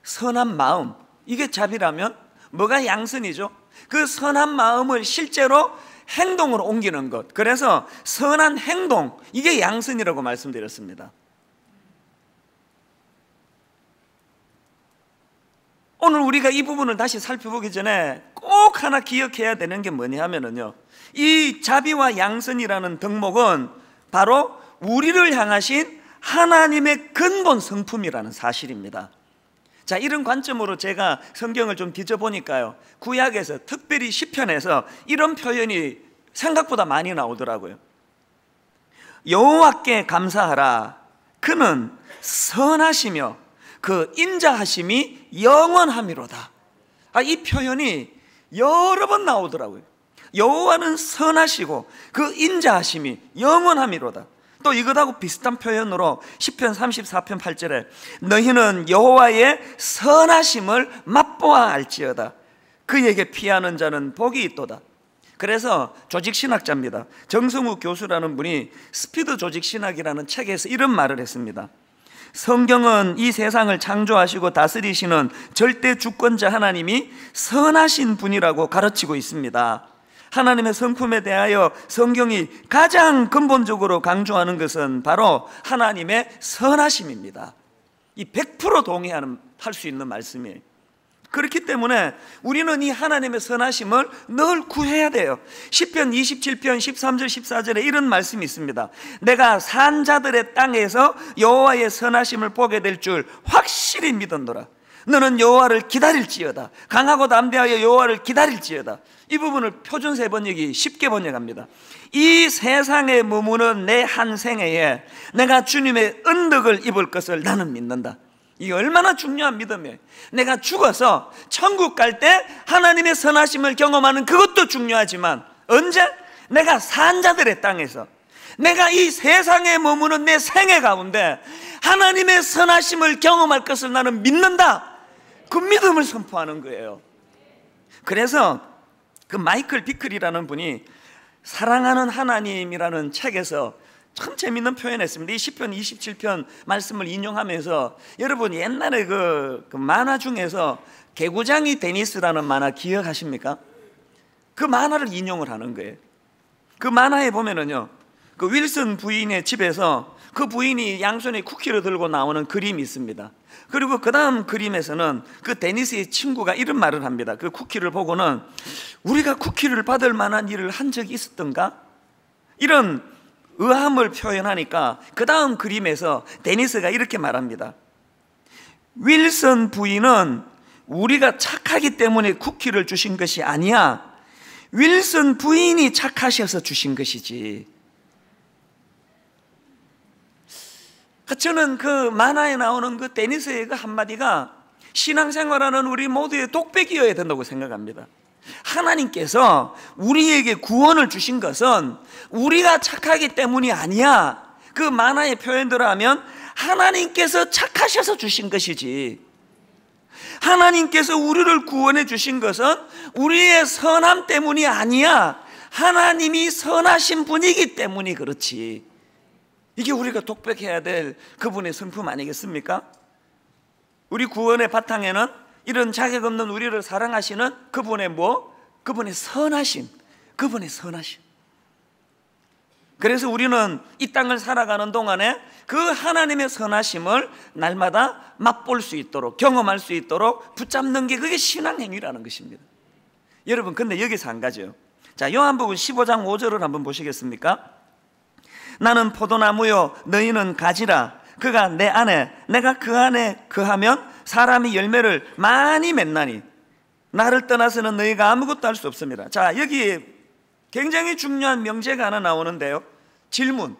선한 마음, 이게 자비라면 뭐가 양선이죠? 그 선한 마음을 실제로 행동으로 옮기는 것. 그래서 선한 행동, 이게 양선이라고 말씀드렸습니다. 오늘 우리가 이 부분을 다시 살펴보기 전에 꼭 하나 기억해야 되는 게 뭐냐 하면은요, 이 자비와 양선이라는 덕목은 바로 우리를 향하신 하나님의 근본 성품이라는 사실입니다. 자, 이런 관점으로 제가 성경을 좀 뒤져보니까요, 구약에서 특별히 시편에서 이런 표현이 생각보다 많이 나오더라고요. 여호와께 감사하라, 그는 선하시며 그 인자하심이 영원함이로다. 이 표현이 여러 번 나오더라고요. 여호와는 선하시고 그 인자하심이 영원함이로다. 또 이것하고 비슷한 표현으로 시편 34편 8절에 너희는 여호와의 선하심을 맛보아 알지어다. 그에게 피하는 자는 복이 있도다. 그래서 조직신학자입니다. 정성우 교수라는 분이 스피드 조직신학이라는 책에서 이런 말을 했습니다. 성경은 이 세상을 창조하시고 다스리시는 절대 주권자 하나님이 선하신 분이라고 가르치고 있습니다. 하나님의 성품에 대하여 성경이 가장 근본적으로 강조하는 것은 바로 하나님의 선하심입니다. 이 100% 동의하는, 할 수 있는 말씀이에요. 그렇기 때문에 우리는 이 하나님의 선하심을 늘 구해야 돼요. 시편 27편 13절 14절에 이런 말씀이 있습니다. 내가 산 자들의 땅에서 여호와의 선하심을 보게 될 줄 확실히 믿었노라. 너는 여호와를 기다릴지어다. 강하고 담대하여 여호와를 기다릴지어다. 이 부분을 표준 세번역이 쉽게 번역합니다. 이 세상에 머무는 내 한 생애에 내가 주님의 은덕을 입을 것을 나는 믿는다. 이게 얼마나 중요한 믿음이에요. 내가 죽어서 천국 갈 때 하나님의 선하심을 경험하는 그것도 중요하지만, 언제? 내가 산 자들의 땅에서, 내가 이 세상에 머무는 내 생애 가운데 하나님의 선하심을 경험할 것을 나는 믿는다. 그 믿음을 선포하는 거예요. 그래서 그 마이클 비클이라는 분이 사랑하는 하나님이라는 책에서 참 재밌는 표현했습니다. 이 시편 27편 말씀을 인용하면서, 여러분 옛날에 그 만화 중에서 개구장이 데니스라는 만화 기억하십니까? 그 만화를 인용을 하는 거예요. 그 만화에 보면은요, 그 윌슨 부인의 집에서 그 부인이 양손에 쿠키를 들고 나오는 그림이 있습니다. 그리고 그 다음 그림에서는 그 데니스의 친구가 이런 말을 합니다. 그 쿠키를 보고는 우리가 쿠키를 받을 만한 일을 한 적이 있었던가? 이런 의함을 표현하니까 그 다음 그림에서 데니스가 이렇게 말합니다. 윌슨 부인은 우리가 착하기 때문에 쿠키를 주신 것이 아니야. 윌슨 부인이 착하셔서 주신 것이지. 저는 그 만화에 나오는 그 데니스의 그 한마디가 신앙생활하는 우리 모두의 독백이어야 된다고 생각합니다. 하나님께서 우리에게 구원을 주신 것은 우리가 착하기 때문이 아니야. 그 만화의 표현대로 하면 하나님께서 착하셔서 주신 것이지, 하나님께서 우리를 구원해 주신 것은 우리의 선함 때문이 아니야. 하나님이 선하신 분이기 때문이 그렇지. 이게 우리가 독백해야 될 그분의 성품 아니겠습니까? 우리 구원의 바탕에는 이런 자격 없는 우리를 사랑하시는 그분의 그분의 선하심, 그분의 선하심. 그래서 우리는 이 땅을 살아가는 동안에 그 하나님의 선하심을 날마다 맛볼 수 있도록, 경험할 수 있도록 붙잡는 게 그게 신앙행위라는 것입니다. 여러분, 근데 여기서 한 가지요. 자, 요한복음 15장 5절을 한번 보시겠습니까? 나는 포도나무요 너희는 가지라. 그가 내 안에 내가 그 안에 거하면 사람이 열매를 많이 맺나니 나를 떠나서는 너희가 아무것도 할 수 없습니다. 자, 여기 굉장히 중요한 명제가 하나 나오는데요. 질문.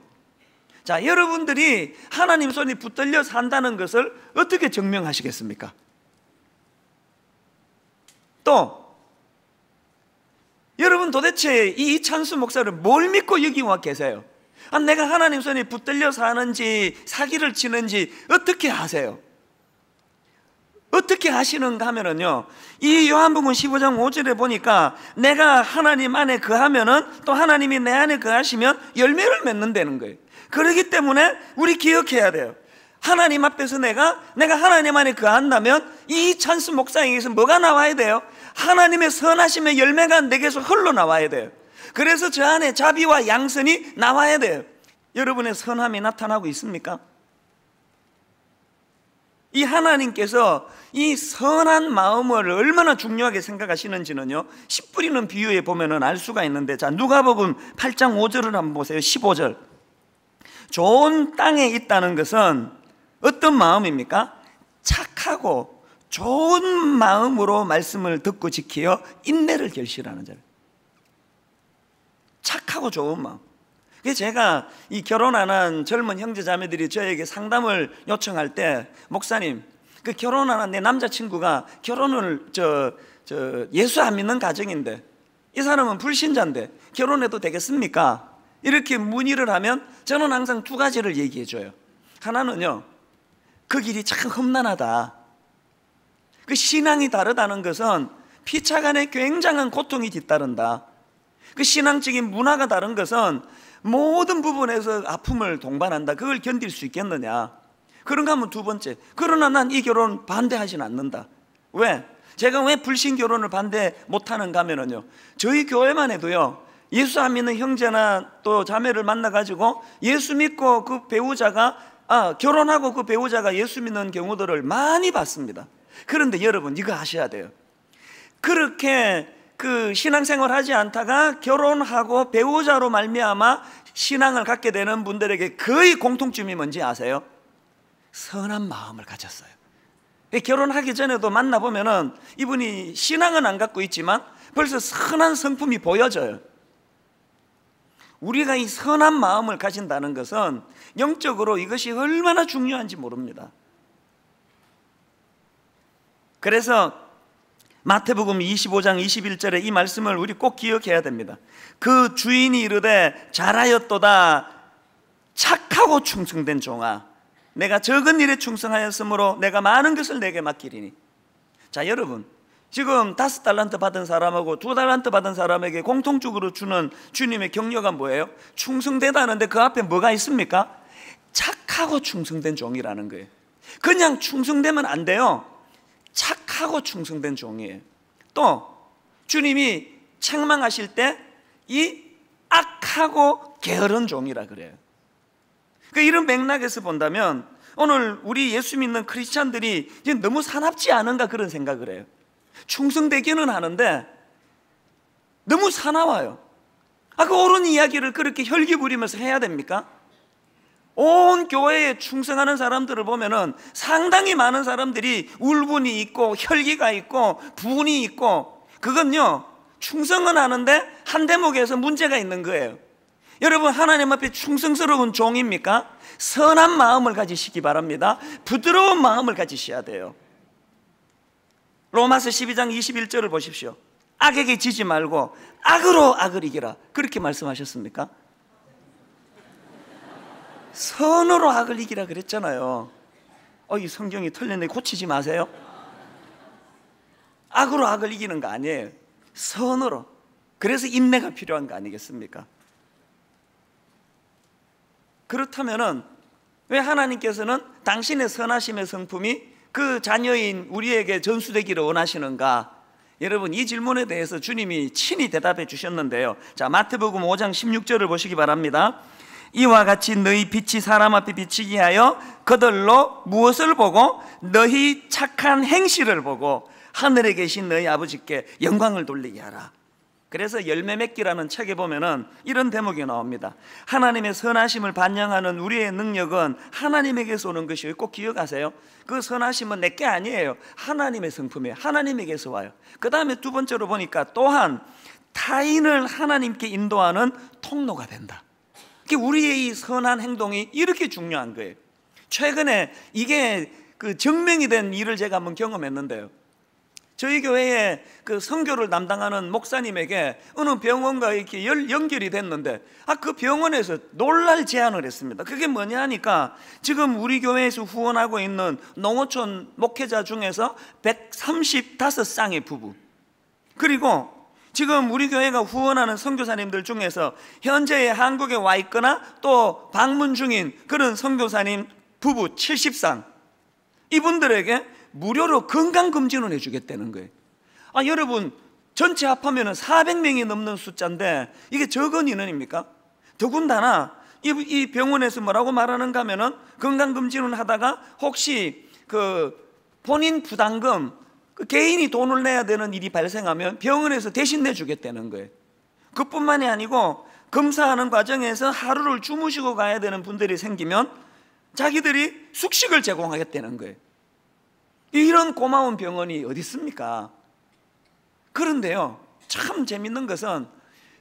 자, 여러분들이 하나님 손이 붙들려 산다는 것을 어떻게 증명하시겠습니까? 또 여러분 도대체 이 이찬수 목사를 뭘 믿고 여기 와 계세요? 내가 하나님 손에 붙들려 사는지 사기를 치는지 어떻게 아세요? 어떻게 하시는가 하면은요, 이 요한복음 15장 5절에 보니까 내가 하나님 안에 거하면은 또 하나님이 내 안에 거하시면 열매를 맺는다는 거예요. 그렇기 때문에 우리 기억해야 돼요. 하나님 앞에서 내가 하나님 안에 거한다면 이 찬스 목사에게서 뭐가 나와야 돼요? 하나님의 선하심의 열매가 내게서 흘러나와야 돼요. 그래서 저 안에 자비와 양선이 나와야 돼요. 여러분의 선함이 나타나고 있습니까? 이 하나님께서 이 선한 마음을 얼마나 중요하게 생각하시는지는요, 씨 뿌리는 비유에 보면은 알 수가 있는데, 자, 누가복음 8장 5절을 한번 보세요. 15절. 좋은 땅에 있다는 것은 어떤 마음입니까? 착하고 좋은 마음으로 말씀을 듣고 지키어 인내를 결실하는 자를. 착하고 좋은 마음. 그래서 제가 이 결혼 안 한 젊은 형제 자매들이 저에게 상담을 요청할 때, 목사님, 그 결혼 안 한 내 남자친구가 결혼을 예수 안 믿는 가정인데 이 사람은 불신자인데 결혼해도 되겠습니까? 이렇게 문의를 하면 저는 항상 두 가지를 얘기해 줘요. 하나는요, 그 길이 참 험난하다. 그 신앙이 다르다는 것은 피차간에 굉장한 고통이 뒤따른다. 그 신앙적인 문화가 다른 것은 모든 부분에서 아픔을 동반한다. 그걸 견딜 수 있겠느냐? 그런가 하면 두 번째, 그러나 난 이 결혼 반대하진 않는다. 왜? 제가 왜 불신 결혼을 반대 못하는가 하면요, 저희 교회만 해도요, 예수 안 믿는 형제나 또 자매를 만나가지고 예수 믿고 그 배우자가 결혼하고 그 배우자가 예수 믿는 경우들을 많이 봤습니다. 그런데 여러분, 이거 아셔야 돼요. 그렇게 그 신앙생활 하지 않다가 결혼하고 배우자로 말미암아 신앙을 갖게 되는 분들에게 거의 공통점이 뭔지 아세요? 선한 마음을 가졌어요. 결혼하기 전에도 만나보면은 이분이 신앙은 안 갖고 있지만 벌써 선한 성품이 보여져요. 우리가 이 선한 마음을 가진다는 것은 영적으로 이것이 얼마나 중요한지 모릅니다. 그래서 마태복음 25장 21절에 이 말씀을 우리 꼭 기억해야 됩니다. 그 주인이 이르되 잘하였도다 착하고 충성된 종아, 내가 적은 일에 충성하였으므로 내가 많은 것을 내게 맡기리니. 자, 여러분, 지금 5달란트 받은 사람하고 2달란트 받은 사람에게 공통적으로 주는 주님의 격려가 뭐예요? 충성되다는데 그 앞에 뭐가 있습니까? 착하고 충성된 종이라는 거예요. 그냥 충성되면 안 돼요. 착하고 충성된 종이에요. 또 주님이 책망하실 때 이 악하고 게으른 종이라 그래요. 그러니까 이런 맥락에서 본다면 오늘 우리 예수 믿는 크리스찬들이 너무 사납지 않은가 그런 생각을 해요. 충성되기는 하는데 너무 사나워요. 그 옳은 이야기를 그렇게 혈기 부리면서 해야 됩니까? 온 교회에 충성하는 사람들을 보면은 상당히 많은 사람들이 울분이 있고 혈기가 있고 분이 있고, 그건요 충성은 하는데 한 대목에서 문제가 있는 거예요. 여러분, 하나님 앞에 충성스러운 종입니까? 선한 마음을 가지시기 바랍니다. 부드러운 마음을 가지셔야 돼요. 로마서 12장 21절을 보십시오. 악에게 지지 말고 악으로 악을 이기라, 그렇게 말씀하셨습니까? 선으로 악을 이기라 그랬잖아요. 이 성경이 틀렸네, 고치지 마세요. 악으로 악을 이기는 거 아니에요. 선으로. 그래서 인내가 필요한 거 아니겠습니까? 그렇다면은 왜 하나님께서는 당신의 선하심의 성품이 그 자녀인 우리에게 전수되기를 원하시는가? 여러분, 이 질문에 대해서 주님이 친히 대답해 주셨는데요. 자, 마태복음 5장 16절을 보시기 바랍니다. 이와 같이 너희 빛이 사람 앞에 비치게 하여 그들로 무엇을 보고? 너희 착한 행실을 보고 하늘에 계신 너희 아버지께 영광을 돌리게 하라. 그래서 열매 맺기라는 책에 보면은 이런 대목이 나옵니다. 하나님의 선하심을 반영하는 우리의 능력은 하나님에게서 오는 것이에요. 꼭 기억하세요. 그 선하심은 내게 아니에요. 하나님의 성품이에요. 하나님에게서 와요. 그 다음에 두 번째로 보니까 또한 타인을 하나님께 인도하는 통로가 된다. 우리의 이 선한 행동이 이렇게 중요한 거예요. 최근에 이게 그 증명이 된 일을 제가 한번 경험했는데요. 저희 교회에 그 선교를 담당하는 목사님에게 어느 병원과 이렇게 연결이 됐는데, 그 병원에서 놀랄 제안을 했습니다. 그게 뭐냐 하니까 지금 우리 교회에서 후원하고 있는 농어촌 목회자 중에서 135쌍의 부부, 그리고 지금 우리 교회가 후원하는 선교사님들 중에서 현재 한국에 와 있거나 또 방문 중인 그런 선교사님 부부 70쌍, 이분들에게 무료로 건강검진을 해주겠다는 거예요. 여러분, 전체 합하면 400명이 넘는 숫자인데 이게 적은 인원입니까? 더군다나 이 병원에서 뭐라고 말하는가 하면은 건강검진을 하다가 혹시 그 본인 부담금, 그 개인이 돈을 내야 되는 일이 발생하면 병원에서 대신 내주겠다는 거예요. 그뿐만이 아니고 검사하는 과정에서 하루를 주무시고 가야 되는 분들이 생기면 자기들이 숙식을 제공하겠다는 거예요. 이런 고마운 병원이 어디 있습니까? 그런데요, 참 재밌는 것은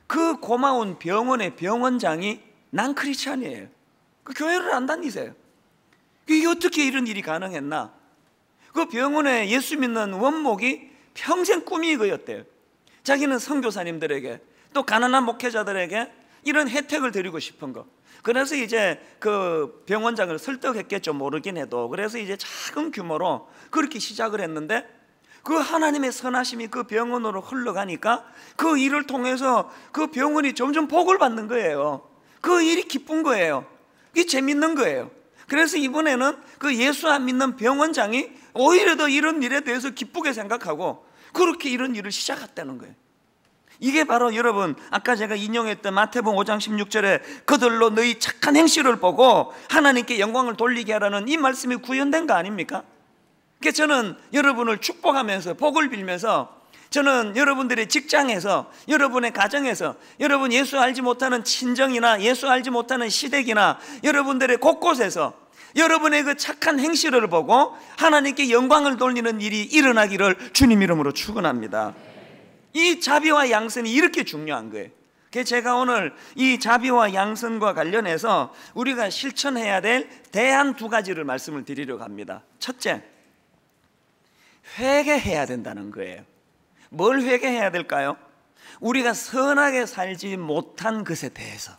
그 고마운 병원의 병원장이 난 크리스찬이에요. 그 교회를 안 다니세요. 이게 어떻게 이런 일이 가능했나? 그 병원에 예수 믿는 원목이 평생 꿈이 이거였대요. 자기는 선교사님들에게 또 가난한 목회자들에게 이런 혜택을 드리고 싶은 거. 그래서 이제 그 병원장을 설득했겠죠, 모르긴 해도. 그래서 이제 작은 규모로 그렇게 시작을 했는데 그 하나님의 선하심이 그 병원으로 흘러가니까 그 일을 통해서 그 병원이 점점 복을 받는 거예요. 그 일이 기쁜 거예요. 이게 재밌는 거예요. 그래서 이번에는 그 예수 안 믿는 병원장이 오히려 더 이런 일에 대해서 기쁘게 생각하고 그렇게 이런 일을 시작했다는 거예요. 이게 바로 여러분, 아까 제가 인용했던 마태복음 5장 16절에 그들로 너희 착한 행실을 보고 하나님께 영광을 돌리게 하라는 이 말씀이 구현된 거 아닙니까? 그래서 저는 여러분을 축복하면서 복을 빌면서, 저는 여러분들의 직장에서, 여러분의 가정에서, 여러분 예수 알지 못하는 친정이나 예수 알지 못하는 시댁이나 여러분들의 곳곳에서 여러분의 그 착한 행실을 보고 하나님께 영광을 돌리는 일이 일어나기를 주님 이름으로 축원합니다. 이 자비와 양선이 이렇게 중요한 거예요. 그래서 제가 오늘 이 자비와 양선과 관련해서 우리가 실천해야 될 대안 두 가지를 말씀을 드리려고 합니다. 첫째, 회개해야 된다는 거예요. 뭘 회개해야 될까요? 우리가 선하게 살지 못한 것에 대해서.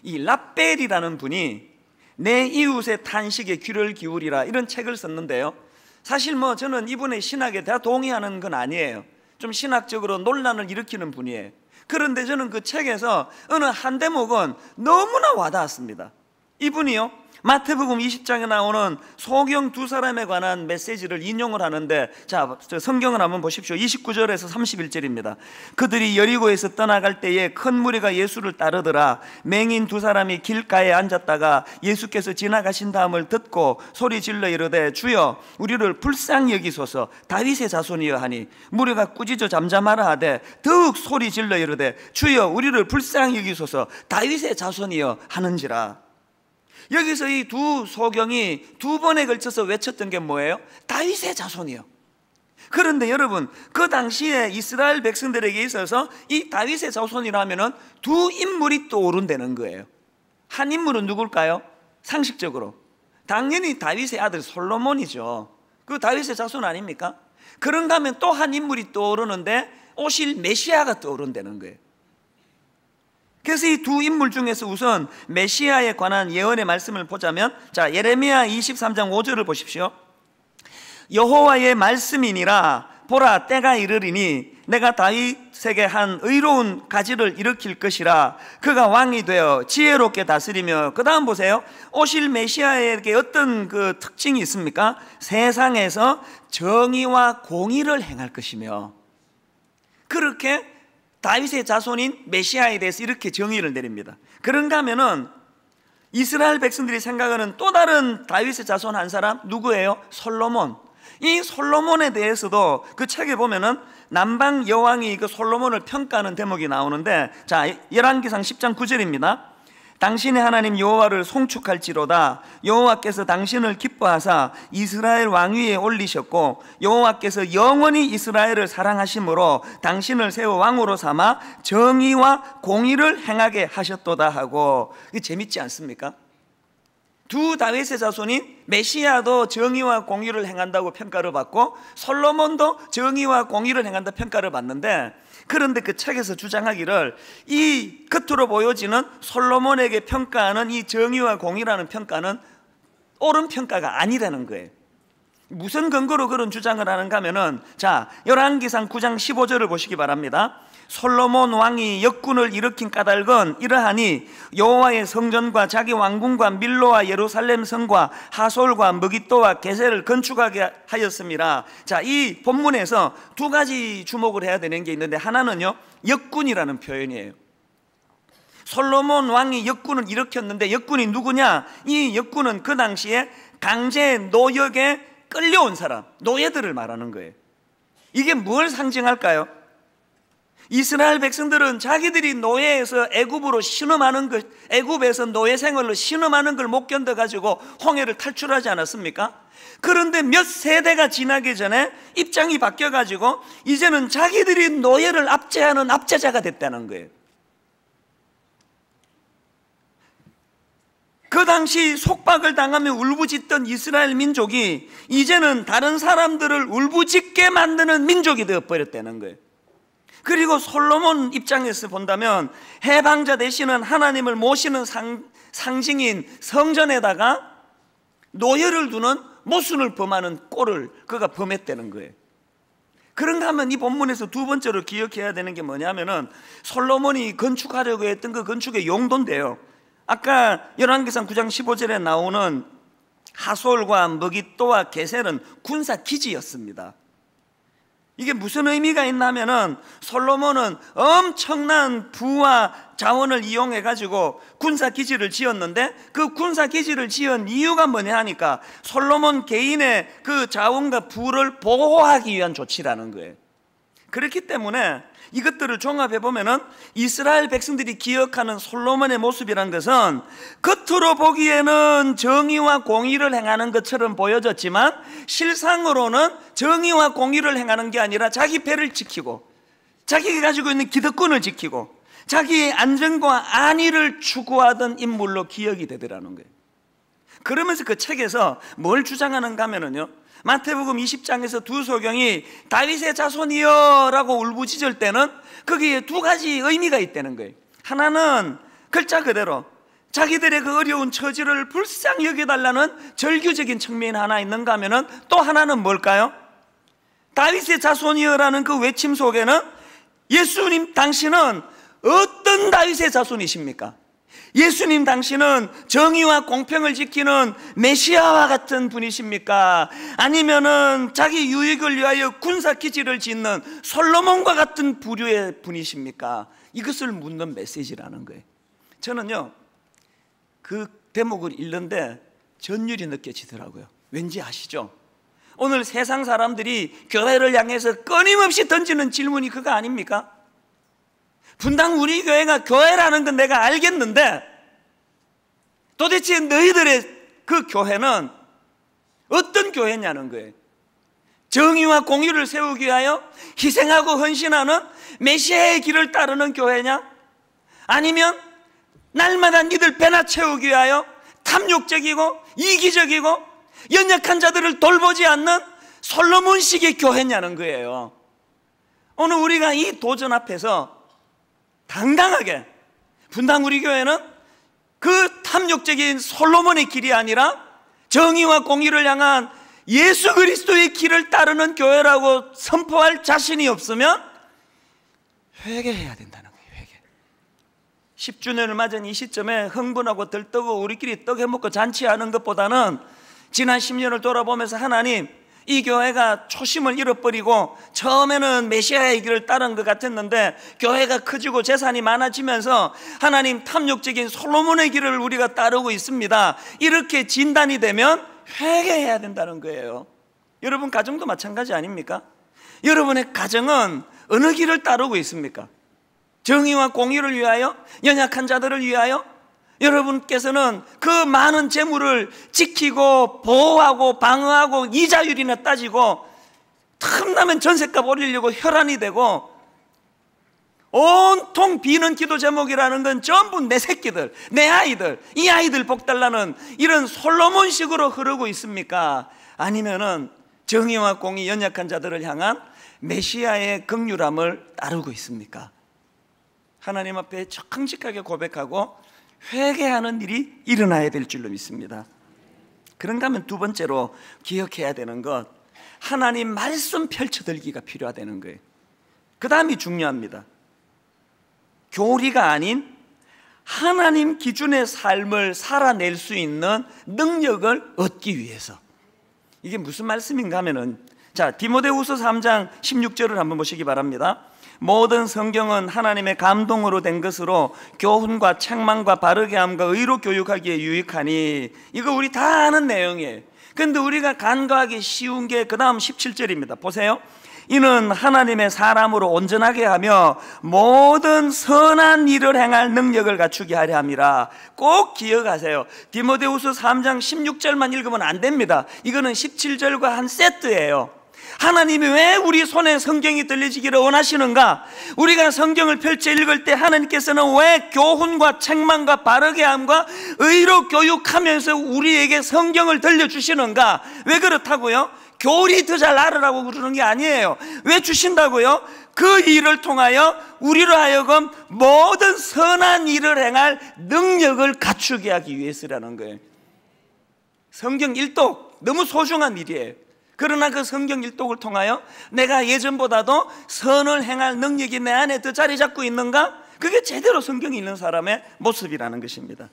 이 라벨이라는 분이 내 이웃의 탄식에 귀를 기울이라, 이런 책을 썼는데요. 사실 저는 이분의 신학에 다 동의하는 건 아니에요. 좀 신학적으로 논란을 일으키는 분이에요. 그런데 저는 그 책에서 어느 한 대목은 너무나 와닿았습니다. 이분이요, 마태복음 20장에 나오는 소경 두 사람에 관한 메시지를 인용을 하는데, 자, 성경을 한번 보십시오. 29절에서 31절입니다. 그들이 여리고에서 떠나갈 때에 큰 무리가 예수를 따르더라. 맹인 두 사람이 길가에 앉았다가 예수께서 지나가신 다음을 듣고 소리 질러 이르되 주여 우리를 불쌍히 여기소서, 다윗의 자손이여 하니 무리가 꾸짖어 잠잠하라 하되 더욱 소리 질러 이르되 주여 우리를 불쌍히 여기소서, 다윗의 자손이여 하는지라. 여기서 이 두 소경이 두 번에 걸쳐서 외쳤던 게 뭐예요? 다윗의 자손이요. 그런데 여러분, 그 당시에 이스라엘 백성들에게 있어서 이 다윗의 자손이라면은 두 인물이 떠오른다는 거예요. 한 인물은 누굴까요? 상식적으로 당연히 다윗의 아들 솔로몬이죠. 그 다윗의 자손 아닙니까? 그런가 하면 또 한 인물이 떠오르는데 오실 메시아가 떠오른다는 거예요. 그래서 이 두 인물 중에서 우선 메시아에 관한 예언의 말씀을 보자면, 자, 예레미야 23장 5절을 보십시오. 여호와의 말씀이니라. 보라, 때가 이르리니 내가 다윗에게 한 의로운 가지를 일으킬 것이라. 그가 왕이 되어 지혜롭게 다스리며, 그 다음 보세요. 오실 메시아에게 어떤 그 특징이 있습니까? 세상에서 정의와 공의를 행할 것이며, 그렇게 다윗의 자손인 메시아에 대해서 이렇게 정의를 내립니다. 그런가 하면은 이스라엘 백성들이 생각하는 또 다른 다윗의 자손 한 사람 누구예요? 솔로몬. 이 솔로몬에 대해서도 그 책에 보면은 남방 여왕이 그 솔로몬을 평가하는 대목이 나오는데, 자, 열왕기상 10장 9절입니다. 당신의 하나님 여호와를 송축할지로다. 여호와께서 당신을 기뻐하사 이스라엘 왕위에 올리셨고, 여호와께서 영원히 이스라엘을 사랑하심으로 당신을 세워 왕으로 삼아 정의와 공의를 행하게 하셨도다 하고. 이게 재밌지 않습니까? 두 다윗의 자손인 메시아도 정의와 공의를 행한다고 평가를 받고, 솔로몬도 정의와 공의를 행한다 평가를 받는데, 그런데 그 책에서 주장하기를 이 겉으로 보여지는 솔로몬에게 평가하는 이 정의와 공의라는 평가는 옳은 평가가 아니라는 거예요. 무슨 근거로 그런 주장을 하는가 하면은, 자, 열왕기상 9장 15절을 보시기 바랍니다. 솔로몬 왕이 역군을 일으킨 까닭은 이러하니 여호와의 성전과 자기 왕궁과 밀로와 예루살렘 성과 하솔과 머깃도와 게셀을 건축하게 하였습니다. 자, 이 본문에서 두 가지 주목을 해야 되는 게 있는데, 하나는요, 역군이라는 표현이에요. 솔로몬 왕이 역군을 일으켰는데 역군이 누구냐? 이 역군은 그 당시에 강제 노역에 끌려온 사람, 노예들을 말하는 거예요. 이게 뭘 상징할까요? 이스라엘 백성들은 자기들이 노예에서 애굽으로 신음하는 것, 애굽에서 노예 생활로 신음하는 걸 못 견뎌가지고 홍해를 탈출하지 않았습니까? 그런데 몇 세대가 지나기 전에 입장이 바뀌어가지고 이제는 자기들이 노예를 압제하는 압제자가 됐다는 거예요. 그 당시 속박을 당하며 울부짖던 이스라엘 민족이 이제는 다른 사람들을 울부짖게 만드는 민족이 되어버렸다는 거예요. 그리고 솔로몬 입장에서 본다면 해방자 되시는 하나님을 모시는 상징인 성전에다가 노예를 두는 모순을 범하는 꼴을 그가 범했다는 거예요. 그런가 하면 이 본문에서 두 번째로 기억해야 되는 게 뭐냐면은 솔로몬이 건축하려고 했던 그 건축의 용도인데요, 아까 열왕기상 9장 15절에 나오는 하솔과 머깃도와 게셀은 군사 기지였습니다. 이게 무슨 의미가 있냐면은 솔로몬은 엄청난 부와 자원을 이용해 가지고 군사 기지를 지었는데, 그 군사 기지를 지은 이유가 뭐냐 하니까 솔로몬 개인의 그 자원과 부를 보호하기 위한 조치라는 거예요. 그렇기 때문에 이것들을 종합해 보면은 이스라엘 백성들이 기억하는 솔로몬의 모습이란 것은 겉으로 보기에는 정의와 공의를 행하는 것처럼 보여졌지만 실상으로는 정의와 공의를 행하는 게 아니라 자기 배를 지키고 자기가 가지고 있는 기득권을 지키고 자기의 안전과 안위를 추구하던 인물로 기억이 되더라는 거예요. 그러면서 그 책에서 뭘 주장하는가 하면은요, 마태복음 20장에서 두 소경이 다윗의 자손이여 라고 울부짖을 때는 거기에 두 가지 의미가 있다는 거예요. 하나는 글자 그대로 자기들의 그 어려운 처지를 불쌍히 여겨달라는 절규적인 측면이 하나 있는가 하면은, 또 하나는 뭘까요? 다윗의 자손이여라는 그 외침 속에는 예수님 당신은 어떤 다윗의 자손이십니까? 예수님 당신은 정의와 공평을 지키는 메시아와 같은 분이십니까? 아니면은 자기 유익을 위하여 군사 기지를 짓는 솔로몬과 같은 부류의 분이십니까? 이것을 묻는 메시지라는 거예요. 저는요, 그 대목을 읽는데 전율이 느껴지더라고요. 왠지 아시죠? 오늘 세상 사람들이 교회를 향해서 끊임없이 던지는 질문이 그거 아닙니까? 분당 우리 교회가 교회라는 건 내가 알겠는데 도대체 너희들의 그 교회는 어떤 교회냐는 거예요. 정의와 공의를 세우기 위하여 희생하고 헌신하는 메시아의 길을 따르는 교회냐? 아니면 날마다 니들 배나 채우기 위하여 탐욕적이고 이기적이고 연약한 자들을 돌보지 않는 솔로몬식의 교회냐는 거예요. 오늘 우리가 이 도전 앞에서 당당하게, 분당 우리 교회는 그 탐욕적인 솔로몬의 길이 아니라 정의와 공의를 향한 예수 그리스도의 길을 따르는 교회라고 선포할 자신이 없으면 회개해야 된다는 거예요. 회개. 10주년을 맞은 이 시점에 흥분하고 들떠고 우리끼리 떡 해먹고 잔치하는 것보다는 지난 10년을 돌아보면서 하나님, 이 교회가 초심을 잃어버리고 처음에는 메시아의 길을 따른 것 같았는데 교회가 커지고 재산이 많아지면서 하나님, 탐욕적인 솔로몬의 길을 우리가 따르고 있습니다. 이렇게 진단이 되면 회개해야 된다는 거예요. 여러분 가정도 마찬가지 아닙니까? 여러분의 가정은 어느 길을 따르고 있습니까? 정의와 공의를 위하여? 연약한 자들을 위하여? 여러분께서는 그 많은 재물을 지키고 보호하고 방어하고 이자율이나 따지고 틈나면 전셋값 올리려고 혈안이 되고 온통 비는 기도 제목이라는 건 전부 내 새끼들, 내 아이들, 이 아이들 복 달라는 이런 솔로몬식으로 흐르고 있습니까? 아니면은 정의와 공의, 연약한 자들을 향한 메시아의 긍휼함을 따르고 있습니까? 하나님 앞에 정직하게 고백하고 회개하는 일이 일어나야 될 줄로 믿습니다. 그런가 하면 두 번째로 기억해야 되는 것, 하나님 말씀 펼쳐들기가 필요하다는 거예요. 그 다음이 중요합니다. 교리가 아닌 하나님 기준의 삶을 살아낼 수 있는 능력을 얻기 위해서. 이게 무슨 말씀인가 하면은, 자, 디모데후서 3장 16절을 한번 보시기 바랍니다. 모든 성경은 하나님의 감동으로 된 것으로 교훈과 책망과 바르게 함과 의로 교육하기에 유익하니, 이거 우리 다 아는 내용이에요. 그런데 우리가 간과하기 쉬운 게 그 다음 17절입니다. 보세요. 이는 하나님의 사람으로 온전하게 하며 모든 선한 일을 행할 능력을 갖추게 하려 함이라. 꼭 기억하세요. 디모데후서 3장 16절만 읽으면 안 됩니다. 이거는 17절과 한 세트예요. 하나님이 왜 우리 손에 성경이 들려지기를 원하시는가? 우리가 성경을 펼쳐 읽을 때 하나님께서는 왜 교훈과 책망과 바르게 함과 의로 교육하면서 우리에게 성경을 들려주시는가? 왜 그렇다고요? 교리 더 잘 알으라고 그러는 게 아니에요. 왜 주신다고요? 그 일을 통하여 우리로 하여금 모든 선한 일을 행할 능력을 갖추게 하기 위해서라는 거예요. 성경 일독 너무 소중한 일이에요. 그러나 그 성경 일독을 통하여 내가 예전보다도 선을 행할 능력이 내 안에 더 자리 잡고 있는가? 그게 제대로 성경이 있는 사람의 모습이라는 것입니다.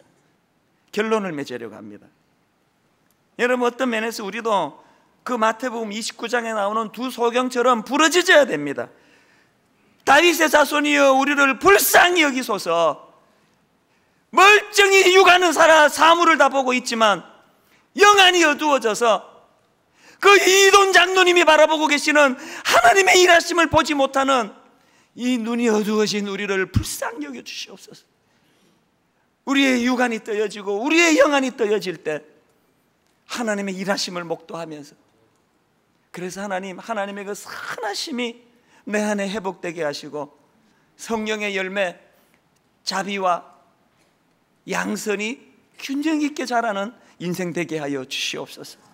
결론을 맺으려고 합니다. 여러분, 어떤 면에서 우리도 그 마태복음 29장에 나오는 두 소경처럼 부르짖어야 됩니다. 다윗의 자손이여 우리를 불쌍히 여기소서. 멀쩡히 육안은 살아 사물을 다 보고 있지만 영안이 어두워져서 그 이돈 장로님이 바라보고 계시는 하나님의 일하심을 보지 못하는 이 눈이 어두워진 우리를 불쌍히 여겨 주시옵소서. 우리의 육안이 떠여지고 우리의 영안이 떠여질 때 하나님의 일하심을 목도하면서, 그래서 하나님의 그 선하심이 내 안에 회복되게 하시고 성령의 열매, 자비와 양선이 균형 있게 자라는 인생 되게 하여 주시옵소서.